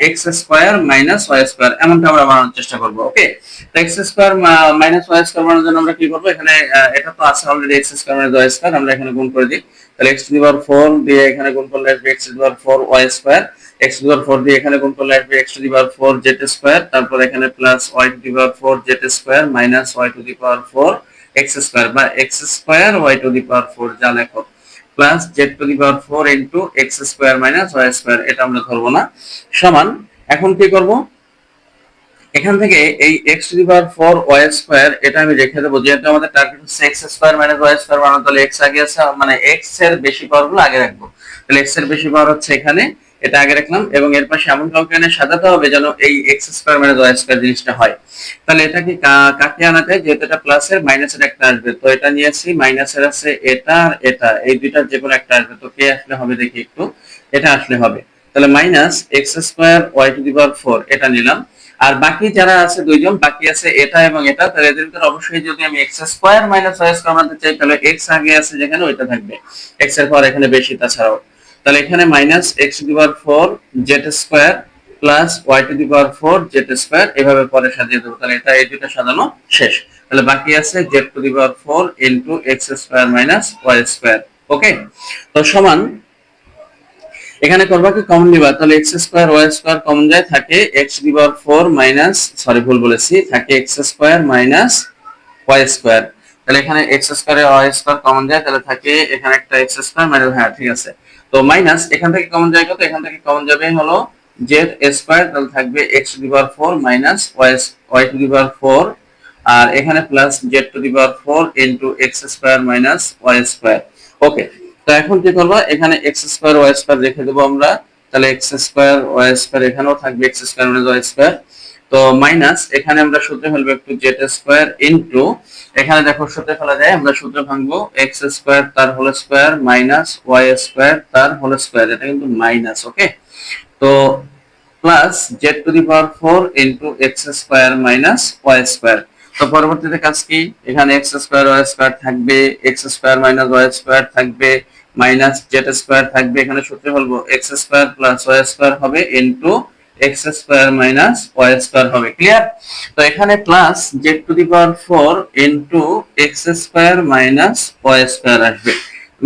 X square minus Y square এমনটা আমরা বানানোর চেষ্টা করব। ওকে, তো X square minus Y square বানানোর জন্য আমরা কি করব, এখানে এটা তো আছে already X square minus Y square, আমরা এখানে গুণ করে দিই। তাহলে এক্স টু দি পাওয়ার 4 দিয়ে এখানে গুণ করলে আসবে x to the power 4 y square, x to the power 4 দিয়ে এখানে গুণ করলে আসবে x to the power 4 z square, তারপর এখানে plus Y to the power 4 z square minus y to the power 4 x square, বা x square y to the power 4 যা লেখো, plus Z to the power 4 into x square minus Y square, এটা আমরা ধরবো না। সমান এখন কি করব, এখান থেকে এই x to the power 4 y square এটা আমি রেখে দেব, যেহেতু আমাদের টার্গেট হচ্ছে x square minus y square বানানো, তাহলে x আগে আছে, মানে x এর বেশি পাওয়ারগুলো আগে রাখবো। তাহলে x এর বেশি পাওয়ার হচ্ছে এখানে, এটা আগে রাখলাম, এবং এর পাশে এমন কাউকে এনে সাজাতে হবে যেন এই x square minus y square জিনিসটা হয়। তাহলে এটা কি কাকে আনা যায়, যেহেতু এটা প্লাসের মাইনাসের একটা আসবে, তো এটা নিয়েছি, মাইনাসের আছে এটা আর এটা, এই দুইটার যে কোনো একটা আসবে, তো কে আসলে হবে দেখি একটু, এটা আসলে হবে। তাহলে minus X square Y to the power 4 এটা নিলাম, আর বাকি যারা আছে দুইজন, বাকি আছে এটা এবং এটা, তাহলে এদের ভিতরে অবশ্যই যদি আমি X square minus Y square বানাতে চাই তাহলে এক্স আগে আছে যেখানে ওইটা থাকবে, এক্স এর পর এখানে বেশি তাছাড়াও। তাহলে এখানে minus X to the power 4 Z square plus Y to the power 4 Z square, এভাবে পরে সাজিয়ে দেবো। তাহলে এটা এই দুটো সাজানো শেষ। তাহলে বাকি আছে z to the power 4 into x square minus Y square. Okay, তো সমান এখানে করবা কি কমন নিবা, তাহলে x square y square common যায়, থাকে x to the power 4 minus, sorry ভুল বলেছি, থাকে x square minus y square. তাহলে এখানে x স্কয়ার এর y স্কয়ার কমন যায়, তাহলে থাকে এখানে একটা x স্কয়ার মাইনাস, হ্যাঁ ঠিক আছে। তো মাইনাস এখান থেকে কমন যায় কত, এখান থেকে কমন যাবে হলো z স্কয়ার, তাহলে থাকবে x to the power 4 minus y to the power 4, আর এখানে plus z to the power 4 into x square minus y square. Okay, তো এখন কি করব, এখানে এক্স স্কয়ার ওয়াই স্কয়ার রেখে দেবো আমরা, তাহলে এক্স স্কয়ার ওয়াই স্কয়ার এখানেও থাকবে x square minus Y square. তো মাইনাস এখানে আমরা সূত্রে ফেলবো একটু জেড স্কয়ার ইনটু, এখানে দেখো সূত্রে ফেলা যায়, আমরা সূত্রে ভাঙবো এক্স স্কয়ার তার whole square minus Y square তার হোল স্কয়ার, এটা কিন্তু মাইনাস। ওকে, তো plus Z to the power 4 into x square minus Y square. তো পরবর্তীতে কাজ কি, এখানে এক্স স্কয়ার ওয়াই স্কয়ার থাকবে, x square minus Y square থাকবে, মাইনাস জেড স্কয়ার থাকবে, এখানে সূত্রে বলবো x square plus Y square হবে into x square minus Y square হবে। ক্লিয়ার? তো এখানে plus Z to the power 4 into x square minus Y square আসবে,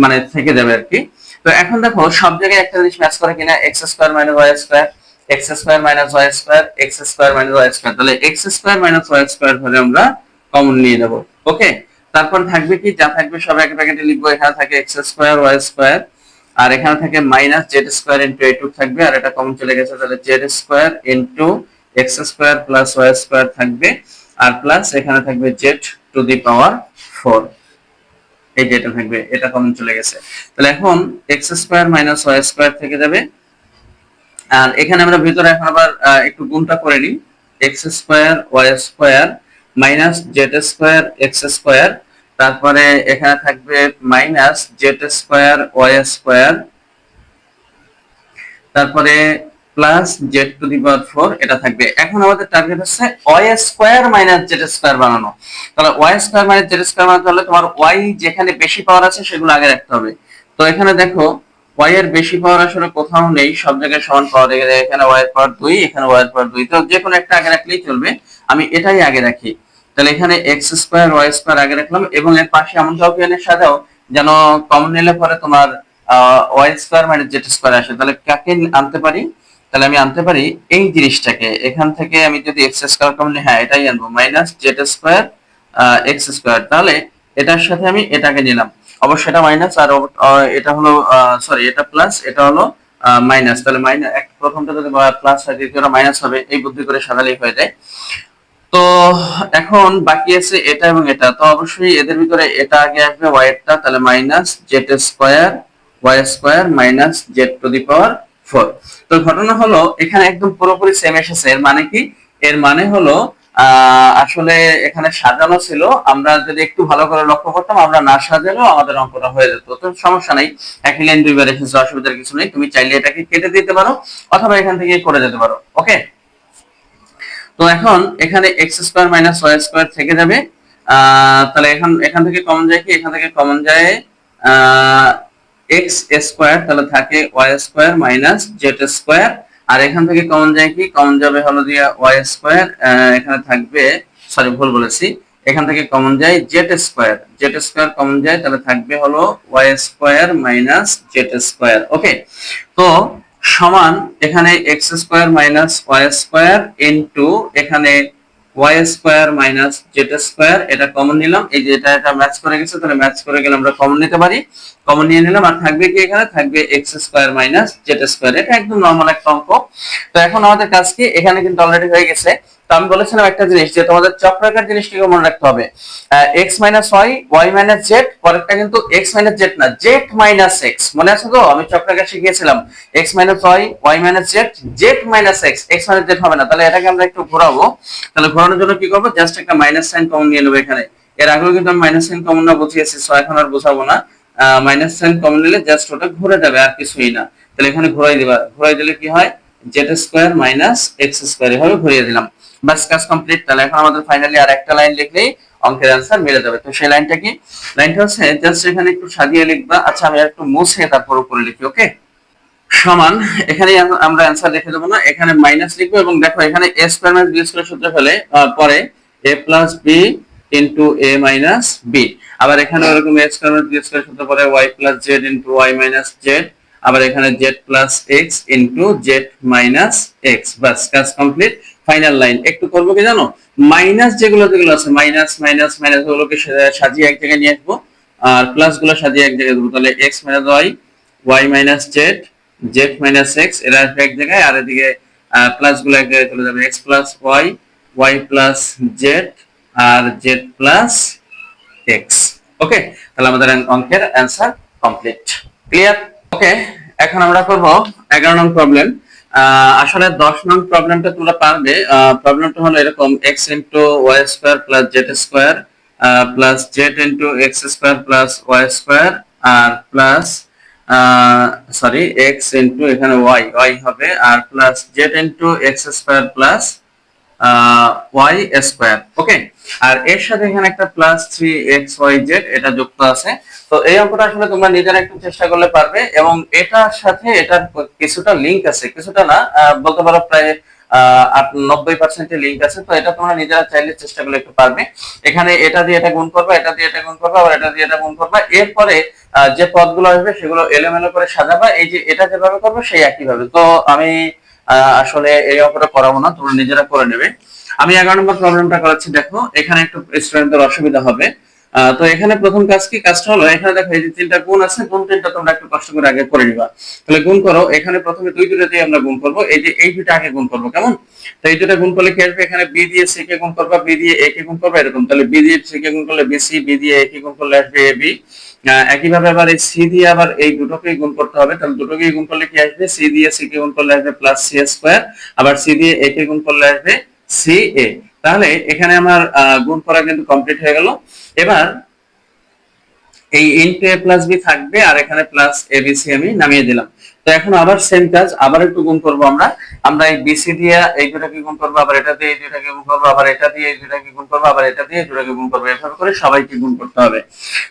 মানে থেকে যাবে আর কি। তো এখন দেখো সব জায়গায় একটা জিনিস ম্যাচ করে কিনা, x square minus Y square, x square minus Y square, x square minus Y square, তাহলে x square minus Y square ধরে আমরা কমন নিয়ে নেব। ওকে, তারপর থাকবে কি, যা থাকবে সব এক ব্র্যাকেটে লিখবো, এখানে থাকে এক্স স্কয়ার ওয়াই স্কয়ার, আর এখানে থাকে মাইনাস জেড স্কয়ার ইনটু এইটুক থাকবে, আর এটা কমন চলে গেছে, তাহলে Z square into x square plus Y square থাকবে, আর প্লাস এখানে থাকবে জেড টু দি পাওয়ার 4, এই যেটা থাকবে এটা কমন চলে গেছে। তাহলে এখন X square minus Y square থেকে যাবে, আর এখানে আমরা ভিতরে এখন আবার একটু গুণটা করে নিই, X square Y square minus Z square x square, তারপরে এখানে থাকবে minus Z square Y square, তারপরে plus Z to the power 4 এটা থাকবে। এখন আমাদের টার্গেট হচ্ছে Y square minus Z square বানানো। তাহলে Y square minus Z square বানাতে হলে তোমার ওয়াই যেখানে বেশি পাওয়ার আছে সেগুলো আগে রাখতে হবে। তো এখানে দেখো ওয়াই এর বেশি পাওয়ার আসলে কোথাও নেই, সব জায়গায় সমান পাওয়ার, এখানে ওয়াই এর পাওয়ার 2, এখানে ওয়াই এর পাওয়ার 2, তো যে কোনো একটা আগে রাখলেই চলবে, আমি এটাই আগে রাখি। তাহলে এখানে এক্স স্কয়ার ওয়াই স্কয়ার আগে রাখলাম, এবং এর পাশে এমন কাউকে এনে সাজাও যেন কমন নিলে পরে তোমার Y square minus Z square আসে। তাহলে কাকে আনতে পারি, তাহলে আমি আনতে পারি এই জিনিসটাকে, এখান থেকে আমি যদি এক্স স্কয়ার কমন নিই, হ্যাঁ এটাই আনবো, minus Z square x square. তাহলে এটার সাথে আমি এটাকে নিলাম, অবশ্যই এটা মাইনাস, আর এটা হলো সরি এটা প্লাস, এটা হলো মাইনাস, তাহলে মাইনাস প্রথমটা যদি প্লাস হয় দ্বিতীয়টা মাইনাস হবে, এই বুদ্ধি করে সাজালেই হয়ে যায়। তো এখন বাকি আছে এটা এবং এটা, তো অবশ্যই এদের ভিতরে এটা আগে আসবে y এরটা, তাহলে minus Z square Y square minus z to the power 4। তো ঘটনা হলো এখানে একদম পুরোপুরি সেম এসেছে। এর মানে কি? এর মানে হলো আসলে এখানে সাজানো ছিল, আমরা যদি একটু ভালো করে লক্ষ্য করতাম, আমরা না সাজালেও আমাদের অঙ্কটা হয়ে যেত। তো সমস্যা নাই, একই লাইন দুইবার এসেছে, অসুবিধার কিছু নেই। তুমি চাইলে এটাকে কেটে দিতে পারো অথবা এখান থেকে করে যেতে পারো। ওকে, তো এখন এখানে x square minus Y square থেকে যাবে। তাহলে এখান থেকে কমন যায় কি? এখান থেকে কমন যায় এক্স স্কোয়ার, তাহলে থাকে y square minus Z square. আর এখান থেকে কমন যায় কি? কমন যাবে হলো দিয়া ওয়াই স্কোয়ার, এখানে থাকবে, সরি ভুল বলেছি, এখান থেকে কমন যায় z square, Z square common যায়, তাহলে থাকবে হলো y square minus Z square. Okay, তো সমান এখানে x square minus Y square into এখানে y square minus Z square, এটা কমন নিলাম, এই যে এটা ম্যাচ করে গেছে, তাহলে ম্যাচ করে গেলে আমরা কমন নিতে পারি, কমন নিয়ে নিলাম। আর থাকবে কি? এখানে থাকবে x square minus Z square, এটা একদম নরমাল একটা অঙ্ক। তো এখন আমাদের কাজ কি? এখানে কিন্তু অলরেডি হয়ে গেছে। তো আমি বলেছিলাম একটা জিনিস, যে তোমাদের চক্রাকার জিনিসটিকে মনে রাখতে হবে, x minus Y, Y minus z, পরেরটা কিন্তু এক্স মাইনাস জেড না, জেড মাইনাস এক্স। মনে আছে তো? আমি চক্রাকার শিখিয়েছিলাম x minus Y, Y minus Z, Z minus x, x minus z হবে না। তাহলে এটাকে আমরা একটু ঘোরাবো। তাহলে ঘোরানোর জন্য কি করবো? জাস্ট একটা মাইনাস সাইন কমন নিয়ে নেবো এখানে। এর আগেও কিন্তু আমি মাইনাস সাইন কমন না বুঝিয়েছি, সো এখন আর বোঝাবো না। মাইনাস সাইন কমন নিলে জাস্ট ওটা ঘুরে যাবে, আর কিছুই না। তাহলে এখানে ঘোরাই দিবা, ঘোরাই দিলে কি হয়? Z square minus X square, এভাবে ঘুরিয়ে দিলাম, বাস কাজ কমপ্লিট। তাহলে এখন আমাদের ফাইনালি আর একটা লাইন লিখলেই অঙ্কের অ্যান্সার মিলে যাবে। তো সেই লাইনটা কি? লাইনটা হচ্ছে জাস্ট এখানে একটু সাজিয়ে লিখবা। আচ্ছা, আমি একটু মুছে তারপর উপরে লিখি। ওকে, সমান এখানে আমরা অ্যান্সার লিখে দেবো না, এখানে মাইনাস লিখবো। এবং দেখো এখানে a square minus b square সূত্র ফেলে পরে a plus b into a minus b. আবার এখানে ওরকম a square minus b square সূত্র পরে y plus z into y minus z. আবার এখানে z plus x into z minus x. বাস কাজ কমপ্লিট। ফাইনাল লাইন একটু করবো কি জানো? মাইনাস যেগুলো আছে, মাইনাস মাইনাস মাইনাস ওগুলোকে সাজিয়ে এক জায়গায় নিয়ে আসবো, আর প্লাস গুলো সাজিয়ে এক জায়গায় দেবো। তাহলে X minus Y, Y minus Z, Z minus X, এরা আসবে এক জায়গায়, আর এদিকে প্লাস গুলো এক জায়গায় চলে যাবে, x plus y, y plus z, আর জেড প্লাস এক্স। ওকে, তাহলে আমাদের অঙ্কের অ্যান্সার কমপ্লিট। ক্লিয়ার? ওকে, এখন আমরা করব 11 নং প্রবলেম। আসলে 10 নং প্রবলেমটা তোমরা পারবে। প্রবলেমটা হলো এরকম, x into y square plus z square plus z into x square plus Y square, আর প্লাস সরি এক্স ইনটু এখানে ওয়াই, ওয়াই হবে, আর plus z into x square plus Y square. Okay, আর এর সাথে এখানে একটা প্লাস 3xyz এটা যুক্ত আছে। তো এই অঙ্কটা আসলে তোমরা নিজেরা একটু চেষ্টা করলে পারবে, এবং এটার সাথে এটার কিছুটা লিংক আছে, কিছুটা না বলতে পারো প্রায় 90% লিংক আছে। তো এটা তোমরা নিজেরা চাইলে চেষ্টা করলে একটু পারবে। এখানে এটা দিয়ে এটা গুণ করবে, এটা দিয়ে এটা গুণ করবে, আবার এটা দিয়ে এটা গুণ করবে। এরপরে যে পদগুলো আসবে সেগুলো এলোমেলো করে সাজাবা, এই যে এটা যেভাবে করবে সেই একই ভাবে। তো আমি আসলে এই অঙ্কটা করাবো না, তোমরা নিজেরা করে নেবে। আমি 11 নম্বর প্রবলেমটা করাচ্ছি। দেখো এখানে একটু স্টুডেন্টদের অসুবিধা হবে। তো এখানে প্রথম কাজ কি? কাজটা হলো এখানে দেখো এই যে তিনটা গুণ আছে, গুণ তিনটা তোমরা একটু কষ্ট করে আগে করে নিবা। তাহলে গুণ করো। এখানে প্রথমে দুইটা দিয়ে আমরা গুণ করব, এই যে এই দুইটা আগে গুণ করব, কেমন? তো এই দুইটা গুণ করলে কি আসবে? এখানে বি দিয়ে সি কে গুণ করবা, বি দিয়ে এ কে গুণ করবা, এরকম। তাহলে বি দিয়ে সি কে গুণ করলে বিসি, বি দিয়ে এ কে গুণ করলে আসবে এবি। একইভাবে আবার এই সি দিয়ে আবার এই দুটোকেই গুণ করতে হবে। তাহলে দুটোকেই গুণ করলে কি আসবে? সি দিয়ে সি কে গুণ করলে আসবে প্লাস সি স্কয়ার, আবার সি দিয়ে এ কে গুণ করলে আসবে সি এ। তাহলে এখানে আমার গুণ করা কিন্তু কমপ্লিট হয়ে গেল। এবার এই ইনটু এ প্লাস বি থাকবে, আর এখানে প্লাস এবিসি আমি নামিয়ে দিলাম। তো এখন আবার সেম কাজ, আবার একটু গুণ করব। আমরা এই বিসি দিয়ে এই দুটাকে গুণ করব, আবার এটা দিয়ে এই দুটাকে গুণ করব, আবার এটা দিয়ে এই দুটাকে গুণ করব, আবার এটা দিয়ে এই দুটাকে গুণ করব, এভাবে করে সবাইকে গুণ করতে হবে।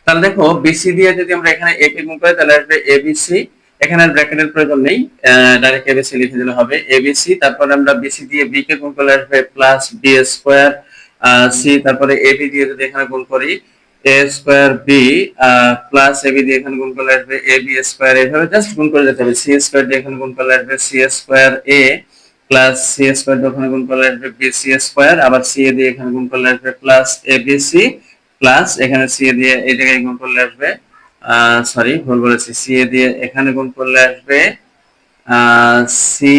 তাহলে দেখো বিসি দিয়ে যদি আমরা এখানে এ কে গুণ করি, তাহলে আসবে এবিসি। এখানে ব্র্যাকেটের প্রয়োজন নেই, ডাইরেক্ট এবিসি লিখে দিলে হবে, এবিসি। তারপরে আমরা বিসি দিয়ে বি কে গুণ করলে আসবে প্লাস বি স্কয়ার সি। তারপরে এবি দিয়ে যদি এখানে গুণ করি এ স্কয়ার বি প্লাস এবি দিয়ে এখানে গুণ করলে আসবে এ বি স্কয়ার। এইভাবে জাস্ট গুণ করে যেতে হবে। সি স্কয়ার দিয়ে এখানে গুণ করলে আসবে সি স্কয়ার এ প্লাস সি স্কয়ার দিয়ে এখানে গুণ করলে আসবে বি সি স্কয়ার, আবার সি এ দিয়ে এখানে গুণ করলে আসবে plus a B C, plus এখানে সি এ দিয়ে এই জায়গায় গুণ করলে আসবে সরি ভুল বলেছি, সি এ দিয়ে এখানে গুণ করলে আসবে সি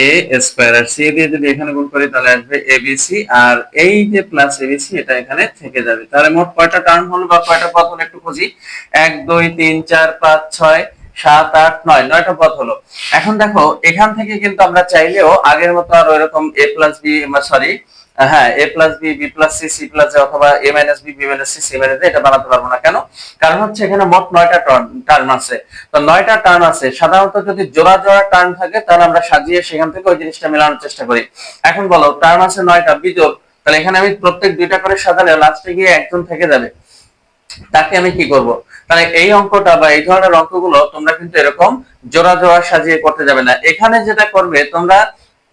এ স্কয়ার, আর সি দিয়ে যদি এখানে গুণ করি তাহলে আসবে এবিসি, আর এই যে প্লাস এবিসি এটা এখানে থেকে যাবে। তাহলে মোট কয়টা টার্ম হলো বা কয়টা পদ হলো একটু খুঁজি। 1 2 3 4 5 6 7 8 9, 9টা পদ হলো। এখন দেখো এখান থেকে কিন্তু আমরা চাইলেও আগের মতো আর ওইরকম এ প্লাস বি, সরি হ্যাঁ a plus b, b plus c, c plus a অথবা a minus b, b minus c, c minus d এটা বানাতে পারবো না। কেন? কারণ হচ্ছে এখানে মোট 9টা টার্ম আছে। তো 9টা টার্ম আছে, সাধারণত যদি জোড়া জোড়া টার্ম থাকে তাহলে আমরা সাজিয়ে সেখান থেকে ওই জিনিসটা মেলানোর চেষ্টা করি। এখন বলো টার্ম আছে 9টা, বিজোড়, তাহলে এখানে আমি প্রত্যেক 2টা করে সাজালে লাস্টে গিয়ে একজন থেকে যাবে, তাকে আমি কি করব? তাহলে এই অঙ্কটা বা এই ধরনের অঙ্কগুলো তোমরা কিন্তু এরকম জোড়া জোড়া সাজিয়ে করতে যাবে না। এখানে যেটা করবে তোমরা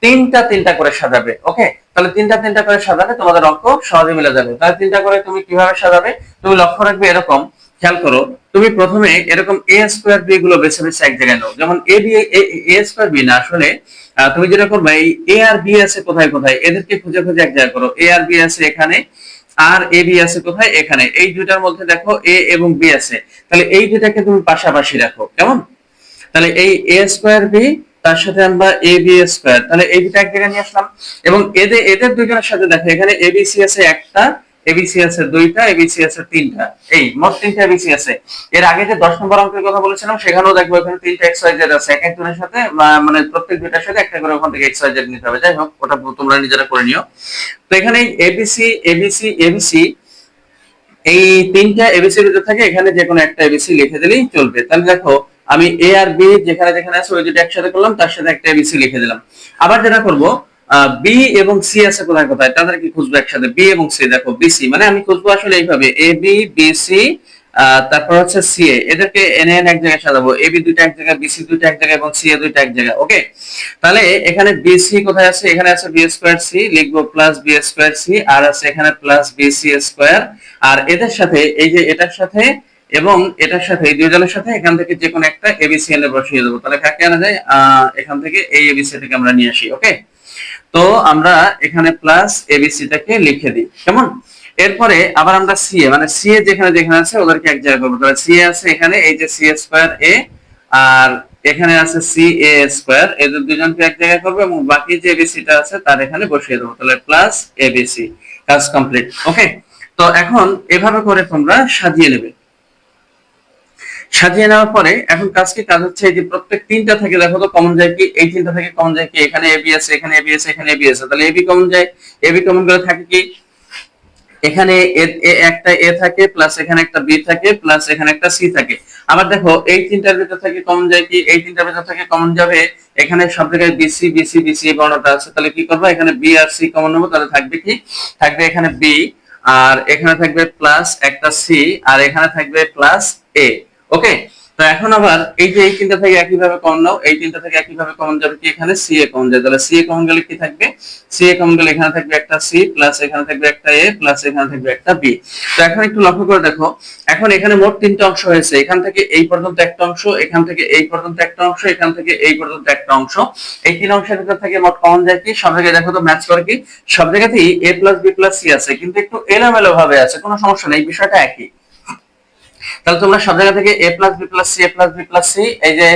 তিনটা তিনটা করে সাজাবে। ওকে, তাহলে তিনটা তিনটা করে সাজালে তোমাদের অঙ্ক সহজে মিলে যাবে। তাহলে তিনটা করে তুমি কিভাবে সাজাবে? তুমি লক্ষ্য রাখবে এরকম, খেয়াল করো, তুমি প্রথমে এরকম এ স্কয়ার বি গুলো বেছে বেছে এক জায়গায় নাও। যেমন A B, A square B না, আসলে তুমি যেটা করবে এই এ আর বি আছে কোথায় কোথায়, এদেরকে খুঁজে খুঁজে এক জায়গায় করো। এ আর বি আছে এখানে, আর এ বি আছে কোথায়? এখানে। এই দুইটার মধ্যে দেখো এ এবং বি আছে, তাহলে এই দুটাকে তুমি পাশাপাশি রাখো। কেমন? তাহলে এই এ স্কয়ার বি তার সাথে আমরা এ বি স্কয়ার, তাহলে এই দুটো এক জায়গায় নিয়ে আসলাম। এবং এদের এদের দুইজনের সাথে দেখো এখানে এবিসি আছে একটা, এবিসি আছে দুইটা, এবিসি আছে তিনটা, এই মোট তিনটা এবিসি আছে। এর আগে যে 10 নম্বর অঙ্কের কথা বলেছিলাম সেখানেও দেখবো এখানে তিনটা এক্স ওয়াই জেড আছে, এক একজনের সাথে মানে প্রত্যেক দুইটার সাথে একটা করে ওখান থেকে এক্স ওয়াই জেড নিতে হবে। যাই হোক ওটা তোমরা নিজেরা করে নিও। তো এখানে এবিসি এবিসি এবিসি এই তিনটা এবিসি ভিতর থেকে এখানে যে কোনো একটা এবিসি লিখে দিলেই চলবে। তাহলে দেখো আমি এ আর বি যেখানে যেখানে আছে ওই দুটো একসাথে করলাম, তার সাথে একটা এবিসি লিখে দিলাম। আবার যেটা করব, বি এবং সি আছে কোথায় কোথায়, তাদের কি খুঁজবো একসাথে। বি এবং সি, দেখো বিসি মানে আমি খুঁজবো আসলে এইভাবে এ বি বি সি, তারপর হচ্ছে সি এ, এদেরকে এন এন এক জায়গায় সাজাবো। এ বি দুইটা এক জায়গায়, বিসি দুইটা এক জায়গায় এবং সি এ দুইটা এক জায়গায়। ওকে, তাহলে এখানে বিসি কোথায় আছে? এখানে আছে বি স্কয়ার সি, লিখবো প্লাস বি স্কয়ার সি, আর আছে এখানে প্লাস বিসি স্কয়ার। আর এদের সাথে এই যে এটার সাথে এবং এটার সাথে এই দুইজনের সাথে এখান থেকে যে কোনো একটা এবিসি এনে বসিয়ে দেবো। তাহলে কাকে আনা যায়? এখান থেকে এই এবিসি থেকে আমরা নিয়ে আসি। ওকে, তো আমরা এখানে প্লাস এবিসি টাকে লিখে দিই। কেমন? এরপরে আবার আমরা সিএ মানে সিএ যেখানে যেখানে আছে ওদেরকে এক জায়গায় করবো। তাহলে সিএ আছে এখানে, এই যে সি স্কয়ার এ, আর এখানে আছে সি এ স্কয়ার, এদের দুজনকে এক জায়গায় করবো এবং বাকি যে এবিসিটা আছে তার এখানে বসিয়ে দেবো। তাহলে প্লাস এবিসি, কাজ কমপ্লিট। ওকে, তো এখন এভাবে করে তোমরা সাজিয়ে নেবে। সাজিয়ে নেওয়ার পরে এখন কাজ কি? কাজ হচ্ছে এই যে প্রত্যেক তিনটা থেকে দেখো তো কমন যায় কি? এই তিনটা থেকে কমন যায় কি? এখানে এবি আছে, এখানে এবি আছে, এখানে এবি আছে, তাহলে এবি কমন যায়। এবি কমন গেলে থাকে কি? এখানে একটা এ থাকে, প্লাস এখানে একটা বি থাকে, প্লাস এখানে একটা সি থাকে। আবার দেখো এই তিনটার ভিতর থেকে কমন যায় কি? এই তিনটার ভিতর থেকে কমন যাবে এখানে সব জায়গায় বিসি বিসি বিসি বর্ণটা আছে, তাহলে কি করবো? এখানে বি আর সি কমন নেবো, তাহলে থাকবে কি? থাকবে এখানে বি, আর এখানে থাকবে প্লাস একটা সি, আর এখানে থাকবে প্লাস এ। ওকে, তো এখন আবার এই যে এই তিনটা থেকে একইভাবে কমন নাও, এই তিনটা থেকে একইভাবে কমন যাবে কি? এখানে সি এ কমন যায়, তাহলে সি এ কমন গেলে কি থাকবে? সি এ কমন গেলে এখানে থাকবে একটা সি, প্লাস এখানে থাকবে একটা এ, প্লাস এখানে থাকবে একটা বি। তো এখন একটু লক্ষ্য করে দেখো, এখন এখানে মোট তিনটা অংশ হয়েছে। এখান থেকে এই পর্যন্ত একটা অংশ, এখান থেকে এই পর্যন্ত একটা অংশ, এখান থেকে এই পর্যন্ত একটা অংশ। এই তিন অংশের ভিতর থেকে মোট কমন যায় কি? সব জায়গায় দেখো তো ম্যাচ করে কি? সব জায়গাতেই এ প্লাস বি প্লাস সি আছে, কিন্তু একটু এলোমেলো ভাবে আছে, কোনো সমস্যা নেই, বিষয়টা একই। তাহলে তোমরা সব জায়গা থেকে এ plus B plus c, a plus B plus C, এই যে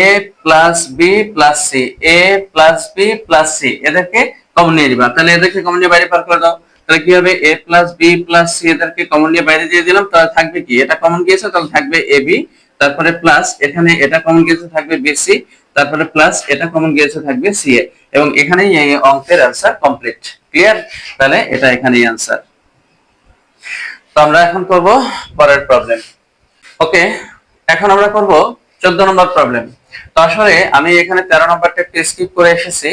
এ plus B plus c, a plus B plus C, এদেরকে কমন নিয়ে দিবা। তাহলে এদেরকে কমন নিয়ে বাইরে পার করে দাও। তাহলে কি হবে? এ প্লাস বি প্লাস সি, এদেরকে কমন নিয়ে বাইরে দিয়ে দিলাম। তাহলে থাকবে কি? এটা কমন গিয়েছে, তাহলে থাকবে এ বি, তারপরে প্লাস এখানে এটা কমন গিয়েছে থাকবে বিসি, তারপরে প্লাস এটা কমন গিয়েছে থাকবে সি এ, এবং এখানেই এই অঙ্কের आंसर কমপ্লিট। ক্লিয়ার? তাহলে এটা এখানেই आंसर। তো আমরা এখন করব পরের প্রবলেম। ওকে, এখন আমরা করব 14 নম্বর প্রবলেম। তো আসলে আমি এখানে 13 নম্বরটা একটু স্কিপ করে এসেছি,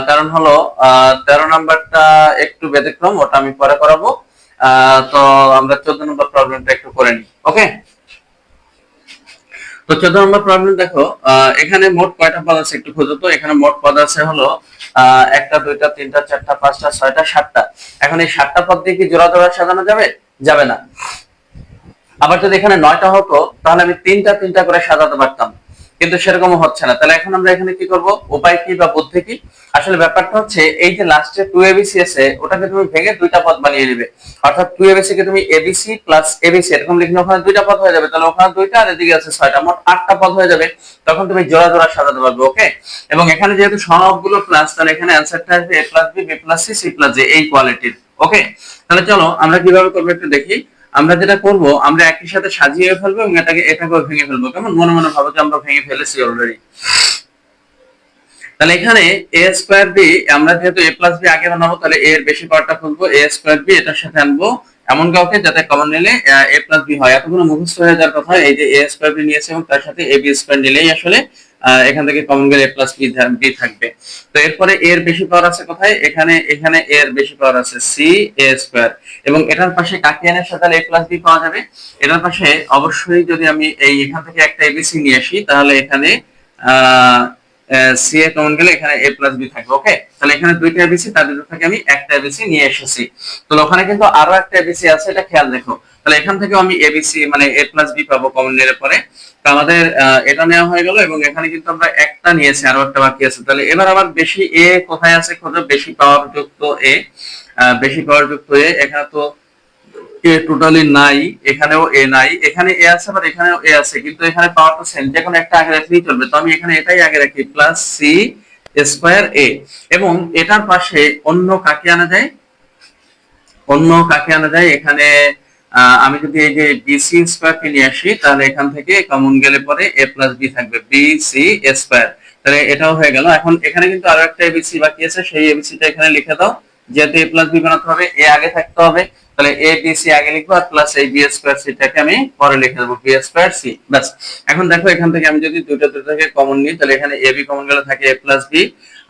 কারণ হলো 13 নম্বরটা একটু ব্যতিক্রম, ওটা আমি পরে করাবো। তো আমরা 14 নম্বর প্রবলেমটা একটু করে নিই। ওকে, তো 14 নম্বর প্রবলেম দেখো, এখানে মোট কয়টা পদ আছে একটু খোঁজো তো। এখানে মোট পদ আছে হলো একটা, দুইটা, তিনটা, চারটা, পাঁচটা, ছয়টা, সাতটা। এখন এই 7টা পদ দিয়ে কি জোড়া জোড়া সাজানো যাবে? যাবে না। আবার যদি এখানে 9টা হতো তাহলে আমি তিনটা তিনটা করে সাজাতে পারতাম, কিন্তু সেরকম হচ্ছে না। তাহলে এখন আমরা এখানে কি করব, উপায় কি বা বুদ্ধি কি? আসলে ব্যাপারটা হচ্ছে এই যে লাস্টে 2abc আছে ওটাকে তুমি ভেঙে দুইটা পদ বানিয়ে নেবে। অর্থাৎ 2abc কে তুমি abc প্লাস abc এরকম লিখলে ওখানে দুইটা পদ হয়ে যাবে। তাহলে ওখানে দুইটা আর এদিকে আছে ছয়টা, মোট 8টা পদ হয়ে যাবে। তখন তুমি জোড়া জোড়া সাজাতে পারবে। ওকে, এবং এখানে যেহেতু সবগুলো প্লাস, তাহলে এখানে অ্যানসারটা আসবে a plus b b plus c c plus d এই কোয়ালিটির। ওকে, তাহলে চলো আমরা কিভাবে করবো একটু দেখি। আমরা যেটা করব, আমরা একই সাথে সাজিয়ে ফেলবো এবং এটাকেও ভেঙে ফেলবো। কেমন মনে মনে ভাবো যে আমরা ভেঙে ফেলেছি অলরেডি। তাহলে এখানে a স্কয়ার b, আমরা যেহেতু a প্লাস b আগে বানাবো, তাহলে a এর বেশি পাওয়ারটা খুঁজবো, a স্কয়ার b এটার সাথে আনবো এমন কাউকে যাতে কমন নিলে a প্লাস b হয়। এতগুলো মুখস্থ হয়ে যাওয়ার কথা, এই যে a স্কয়ার b নিয়েছে এবং তার সাথে ab স্কয়ার নিলেই আসলে এখান থেকে কমন গেলে a প্লাস b থাকবে। তো এরপরে a এর বেশি পাওয়ার আছে কোথায়, এখানে এখানে a এর বেশি পাওয়ার আছে c a স্কয়ার, এবং এটার পাশে কাকে এনে সাথে a প্লাস b পাওয়া যাবে। এটার পাশে অবশ্যই যদি আমি এই এখান থেকে একটা abc নিয়ে আসি, তাহলে এখানে আহ সি এ কমন গেলে এখানে a প্লাস b থাকবে। ওকে, তাহলে এখানে দুইটা এবিসি, তার ভিতর থেকে আমি একটা এবিসি নিয়ে এসেছি। তো ওখানে কিন্তু আরো একটা এবিসি আছে, এটা খেয়াল রেখো। তাহলে এখান থেকে আমি এবিসি মানে a প্লাস b পাবো কমন নিলে পরে। তো আমাদের এটা নেওয়া হয়ে গেল, এবং এখানে কিন্তু আমরা একটা নিয়েছি, আরো একটা বাকি আছে। তাহলে এবার আবার বেশি a কোথায় আছে খোঁজো, বেশি পাওয়ার যুক্ত a, বেশি পাওয়ার যুক্ত a। এখানে তো এ টোটালি নাই, এখানেও এ নাই, এখানে এ আছে আবার এখানেও এ আছে, কিন্তু এখানে পাওয়ারটা সেম, যে কোনো একটা আগে রাখলেই চলবে। তো আমি এখানে এটাই আগে রাখি, প্লাস সি স্কয়ার এ। এবং এটার পাশে অন্য কাকে আনা যায়, অন্য কাকে আনা যায় এখানে আমি যদি এই যে বিসি স্কয়ার কে নিয়ে আসি, তাহলে এখান থেকে কমন গেলে পরে এ প্লাস বি থাকবে, বিসি স্কয়ার। তাহলে এটাও হয়ে গেল। এখন এখানে কিন্তু আরো একটা এবিসি বাকি আছে, সেই এবিসিটা এখানে লিখে দাও। যেহেতু এ প্লাস বি বানাতে হবে, এ আগে থাকতে হবে, তাহলে এ বি সি আগে লিখবো, আর প্লাস এই বি স্কয়ার সিটাকে আমি পরে লিখে দেবো, বি স্কয়ার সি। বাস, এখন দেখো এখান থেকে আমি যদি দুটো থেকে কমন নিই, তাহলে এখানে এ বি কমন গেলে থাকে এ প্লাস বি,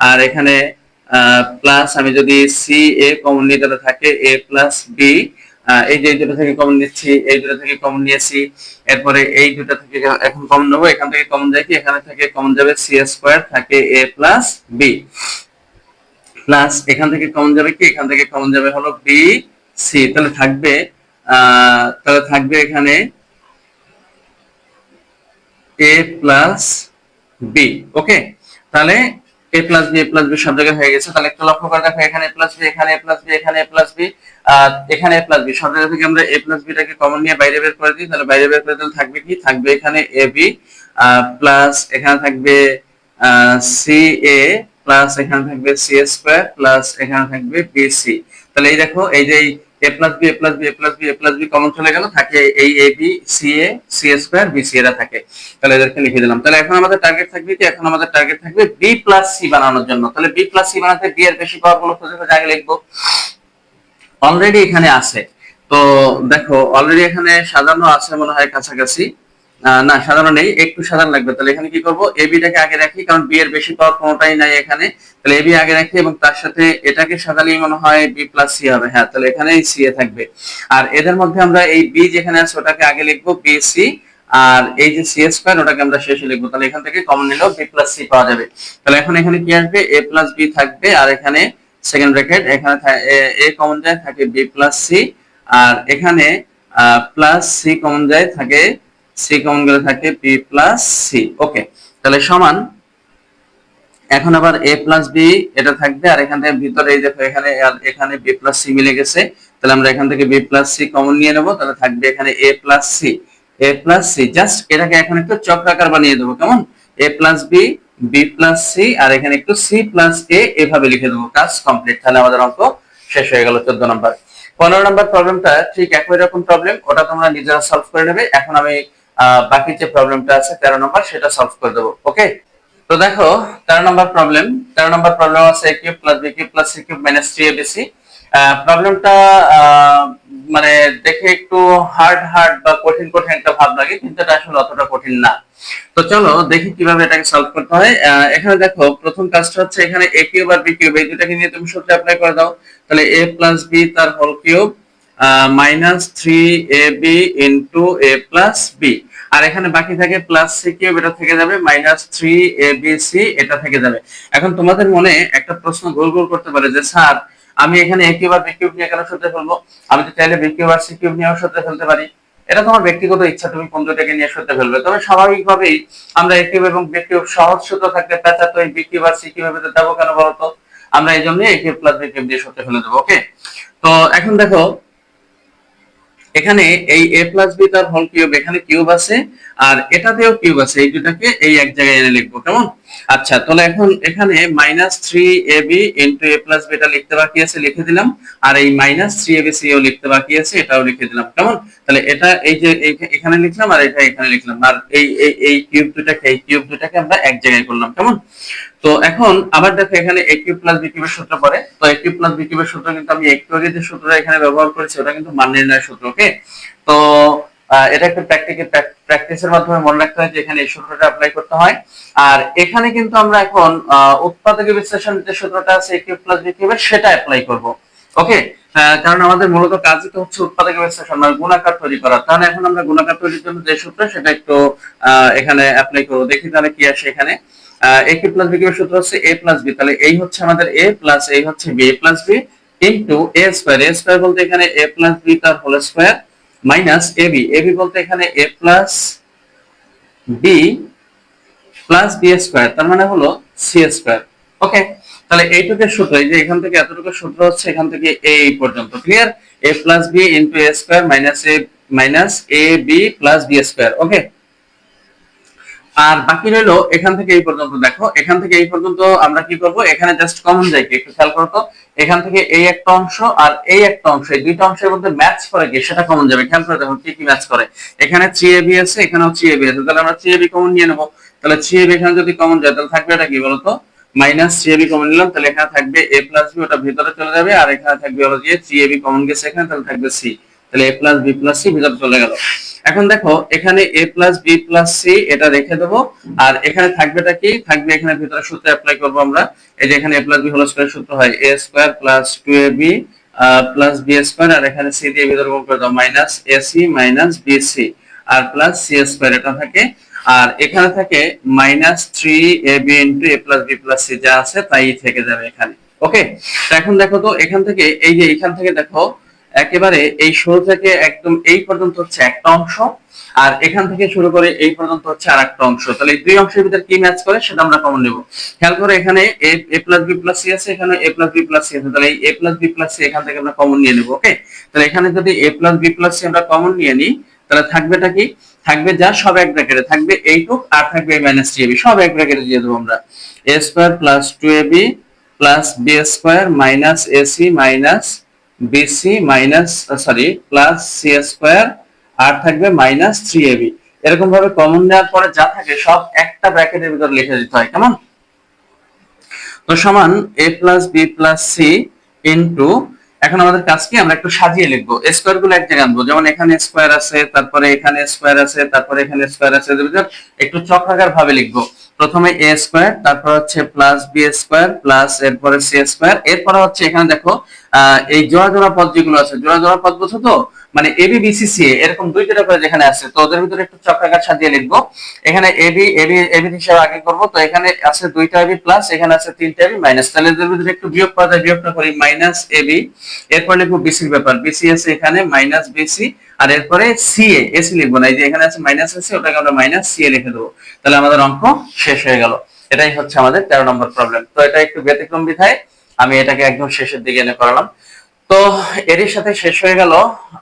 আর এখানে প্লাস আমি যদি সি এ কমন নিই তাহলে থাকে এ প্লাস বি। এই যে এই দুটো থেকে কমন নিচ্ছি, এই দুটো থেকে কমন নিয়েছি, এরপরে এই দুটো থেকে এখন কমন নেবো, এখান থেকে কমন যায় কি, এখানে থেকে কমন যাবে সি স্কয়ার, থাকে এ প্লাস বি, প্লাস এখান থেকে কমন যাবে কি, এখান থেকে কমন যাবে হলো বি সি। তাহলে থাকবে এখানে এ প্লাস বি। ওকে, তাহলে a plus b, a plus b সব জায়গায় হয়ে গেছে। তাহলে একটু লক্ষ্য করে দেখো, এখানে এ প্লাস বি, এখানে এ প্লাস বি, এখানে এ প্লাস বি, আর এখানে এ প্লাস বি, সব জায়গা থেকে আমরা এ প্লাস বিটাকে কমন নিয়ে বাইরে বের করে দিই। তাহলে বাইরে বের করে দিলে থাকবে কি, থাকবে এখানে এ বি প্লাস এখানে থাকবে সি এ, প্লাস এখানে থাকবে সি স্কয়ার, প্লাস এখানে থাকবে বি সি। তাহলে এই দেখো, এই যে এ plus b, a plus b, a plus b, a plus B common চলে গেল, থাকে এই A B C A, C square B C এরা থাকে। তাহলে এদেরকে লিখে দিলাম। তাহলে এখন আমাদের টার্গেট থাকবে কি, এখন আমাদের টার্গেট থাকবে বি প্লাস সি বানানোর জন্য। তাহলে বি প্লাস সি বানাতে বি এর বেশি পাওয়ার গুলো খুঁজে খুঁজে আগে লিখবো। অলরেডি এখানে আছে, তো দেখো অলরেডি এখানে সাজানো আছে মনে হয় কাছাকাছি, না সাজানো নেই, একটু সাজানো লাগবে। তাহলে এখানে কি করব, এ বিটাকে আগে রাখি, কারণ বি এর বেশি পাওয়ার কোনোটাই নাই এখানে। তাহলে এ বি আগে রাখি, এবং তার সাথে এটাকে সাজালেই মনে হয় বি প্লাস সি হবে। হ্যাঁ, তাহলে এখানে সি এ থাকবে, আর এদের মধ্যে আমরা এই বি যেখানে আছে ওটাকে আগে লিখবো বি সি, আর এই যে সি স্কয়ার ওটাকে আমরা শেষে লিখবো। তাহলে এখান থেকে কমন নিলেও বি প্লাস সি পাওয়া যাবে। তাহলে এখন এখানে কি আসবে, এ প্লাস বি থাকবে, আর এখানে সেকেন্ড ব্র্যাকেট, এখানে এ কমন যায় থাকে বি প্লাস সি, আর এখানে প্লাস সি কমন যায় থাকে, সি কমন গেলে থাকে বি প্লাস সি। ওকে, তাহলে সমান, এখন আবার এ প্লাস বি এটা থাকবে, আর এখান থেকে ভিতরে এই দেখো এখানে আর এখানে বি প্লাস সি মিলে গেছে। তাহলে আমরা এখান থেকে বি প্লাস সি কমন নিয়ে নেবো, তাহলে থাকবে এখানে a plus c, a plus c. Just এটাকে এখন একটু চক্রাকার বানিয়ে দেবো, কেমন, a plus b, b plus c, আর এখানে একটু সি প্লাস এ, এভাবে লিখে দেবো, কাজ কমপ্লিট। তাহলে আমাদের অঙ্ক শেষ হয়ে গেল 14 নম্বর। 15 নম্বর প্রবলেমটা ঠিক একই রকম প্রবলেম, ওটা তোমরা নিজেরা সলভ করে নেবে। এখন আমি বাকি যে প্রবলেমটা আছে 13 নম্বর, সেটা সলভ করে দেবো। ওকে, তো দেখো 13 নম্বর প্রবলেম, 13 নম্বর প্রবলেম আছে a cube plus b cube plus c cube minus 3abc। প্রবলেমটা মানে দেখে একটু হার্ড হার্ড বা কঠিন কঠিন একটা ভাব লাগে, কিন্তু এটা আসলে অতটা কঠিন না। তো চলো দেখি কিভাবে এটাকে সলভ করতে হয়। এখানে দেখো প্রথম কাজটা হচ্ছে, এখানে a কিউব আর b কিউব এই দুটাকে নিয়ে তুমি সূত্র অ্যাপ্লাই করে দাও। তাহলে a প্লাস b তার whole cube minus 3ab into a plus b, আর এখানে বাকি থাকে প্লাস সি কিউব, এটা থেকে যাবে মাইনাস 3abc, এটা থেকে যাবে। এখন তোমাদের মনে একটা প্রশ্ন গোল গোল করতে পারে যে স্যার আমি এখানে a কিউব আর b কিউব নিয়ে কেন সূত্রে ফেলবো, আমি তো চাইলে b কিউব আর c কিউব নিয়েও সূত্রে ফেলতে পারি। এটা তোমার ব্যক্তিগত ইচ্ছা, তুমি কোন দুটাকে নিয়ে সূত্রে ফেলবে। তবে স্বাভাবিকভাবেই আমরা এ কিউব এবং বি কিউব সহজ সূত্র থাকলে পেঁচা তো এই বি কিউব আর সি কিউবের ভিতরে দেবো কেন বলতো? আমরা এই জন্য এ কিউব প্লাস বি কিউব দিয়ে সূত্রে ফেলে দেবো। ওকে, তো এখন দেখো এখানে এই a প্লাস বি তার হোল কিউব, এখানে কিউব আছে আর এটাতেও কিউব আছে, এই দুটাকে এই এক জায়গায় এনে লিখবো, কেমন? আচ্ছা, তাহলে এখন এখানে -3ab into a plus B এটা লিখতে বাকি আছে, লিখে দিলাম। আর এই -3abc ও লিখতে বাকি আছে, এটাও লিখে দিলাম, কেমন? তাহলে এটা এই যে এখানে লিখলাম আর এটা এখানে লিখলাম, আর এই কিউব দুটাকে আমরা এক জায়গায় করলাম, কেমন? তো এখন আবার দেখো এখানে a কিউব প্লাস বি কিউবের সূত্র পড়ে, তো a কিউব প্লাস বি কিউবের সূত্র কিন্তু আমি একটু আগে যে সূত্রটা এখানে ব্যবহার করেছি ওটা কিন্তু মান নির্ণয়ের সূত্র। ওকে, তো এটা একটা প্র্যাকটিসের মাধ্যমে মনে রাখতে হয় যে এখানে এই সূত্রটা অ্যাপ্লাই করতে হয়। আর এখানে কিন্তু আমরা এখন উৎপাদক বিশ্লেষণ যে সূত্রটা আছে a কিউব প্লাস বি কিউবের সেটা অ্যাপ্লাই করব। ওকে, কারণ আমাদের মূলত কাজই তো হচ্ছে উৎপাদক বিশ্লেষণ মানে গুণাকার তৈরি করা। তাহলে এখন আমরা গুণাকার তৈরির জন্য যে সূত্র সেটা একটু এখানে অ্যাপ্লাই করব, দেখি তাহলে কি আসে এখানে। a কিউব প্লাস বি কিউবের সূত্র হচ্ছে a প্লাস বি, তাহলে এই হচ্ছে আমাদের a প্লাস এই হচ্ছে b, a plus b into a square, a square বলতে এখানে a প্লাস b তার whole square minus ab, ab বলতে এখানে a plus b plus b square, তার মানে হলো c স্কয়ার। ওকে, তাহলে এইটুকুর সূত্র, এই যে এখান থেকে এতটুকু সূত্র হচ্ছে এখান থেকে এই পর্যন্ত clear, a plus b into a square minus ab plus b square. Okay, আর বাকি রইলো এখান থেকে এই পর্যন্ত। দেখো এখান থেকে এই পর্যন্ত আমরা কি করব, এখানে জাস্ট কমন যাই, একটু খেয়াল করো তো, এখান থেকে এই একটা অংশ আর এই একটা অংশ, এই দুইটা অংশের মধ্যে ম্যাচ করে কি সেটা কমন যাবে, খেয়াল করে দেখো কি কি ম্যাচ করে। এখানে 3ab আছে, এখানেও 3ab আছে, তাহলে আমরা 3ab কমন নিয়ে নেব। তাহলে 3ab এখানে যদি কমন যায় তাহলে থাকবে এটা কি বলতো, -3ab কমন নিলাম, তাহলে এখানে থাকবে a প্লাস b, ওটা ভিতরে চলে যাবে, আর এখানে থাকবে হলো যে 3ab কমন গেছে এখানে, তাহলে থাকবে c, তাহলে a plus b plus c ভিতরে চলে গেল। এখন দেখো এখানে a plus b plus c এটা রেখে দেবো, আর এখানে থাকবেটা কি থাকবে, এখানে ভিতরে সূত্র অ্যাপ্লাই করব আমরা। এই যে এখানে a plus b whole square সূত্র হয় a square plus 2ab plus b square, আর এখানে c দিয়ে ভিতরে গুণ করে দাও মাইনাস ac মাইনাস bc আর প্লাস c স্কয়ার, এটা থাকে। আর এখানে থাকে -3ab into a plus b plus c, যা আছে তাই থেকে যাবে এখানে। ওকে, তো এখন দেখো তো এখান থেকে এই যে এখান থেকে দেখো একেবারে এই শুরু থেকে একদম এই পর্যন্ত হচ্ছে একটা অংশ, আর এখান থেকে শুরু করে এই পর্যন্ত হচ্ছে আরেকটা অংশ, তাহলে এই দুই অংশের ভিতরে কি ম্যাচ করে সেটা আমরা কমন নেব। খেয়াল করে এখানে a plus b plus c আছে, এখানে a plus b plus c আছে, তাহলে এই a plus b plus c এখান থেকে আমরা কমন নিয়ে নেব। ওকে, তাহলে এখানে যদি a plus b plus c আমরা কমন নিয়ে নিই তাহলে থাকবেটা কি থাকবে, যা সব এক ব্র্যাকেটে থাকবে এইটুক, আর থাকবে -3ab, সব এক ব্র্যাকেটে দিয়ে দেবো আমরা, a square plus 2ab plus b square minus ac minus bc minus plus c square, আর থাকবে -3ab। এরকম ভাবে কমন নেওয়ার পরে যা থাকে সব একটা ব্র্যাকেটের ভিতর লিখে দিতে হয়, কেমন? তো সমান a plus b plus c into, এখন আমাদের কাজ কি, আমরা একটু সাজিয়ে লিখবো, স্কয়ার গুলো এক জায়গায় আনবো, যেমন এখানে স্কয়ার আছে, তারপরে এখানে স্কয়ার আছে, তারপরে এখানে স্কয়ার আছে, একটু চক্রাকার ভাবে লিখবো। প্রথমে a স্কয়ার, তারপর হচ্ছে প্লাস b স্কয়ার প্লাস এরপরে c স্কয়ার, এরপরে হচ্ছে এখানে দেখো এই জোড়া জোড়া পদ যেগুলো আছে, জোড়া জোড়া পদ বুঝছো তো, মানে ab bc c এরকম দুইটা করে যেখানে আছে, তো ওদের ভিতরে একটু চক্রাকার সাজিয়ে লিখবো। এখানে ab হিসাবে আগে করব, তো এখানে আছে দুইটা ab প্লাস, এখানে আছে তিনটা ab মাইনাস, তাহলে এদের ভিতরে একটু বিয়োগ করা যায়, বিয়োগটা করি -ab, এরপর লিখবো bc এর ব্যাপার, bc আছে এখানে -bc, আর এরপরে ca, ac লিখবো না, এই যে এখানে আছে -ac, ওটাকে আমরা -ca লিখে দেবো, তাহলে আমাদের অঙ্ক শেষ হয়ে গেল। এটাই হচ্ছে আমাদের 13 নম্বর প্রবলেম। তো এটা একটু ব্যতিক্রম বিধায় আমি এটাকে একদম শেষের দিকে এনে করালাম। তো এরই সাথে শেষ হয়ে গেল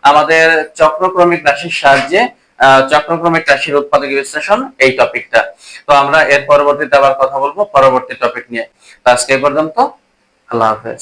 আমাদের চক্রক্রমিক রাশির সাহায্যে চক্রক্রমিক রাশির উৎপাদক বিশ্লেষণ এই টপিকটা। তো আমরা এর পরবর্তীতে আবার কথা বলবো পরবর্তী টপিক নিয়ে। তো আজকে এই পর্যন্ত, আল্লাহ হাফেজ।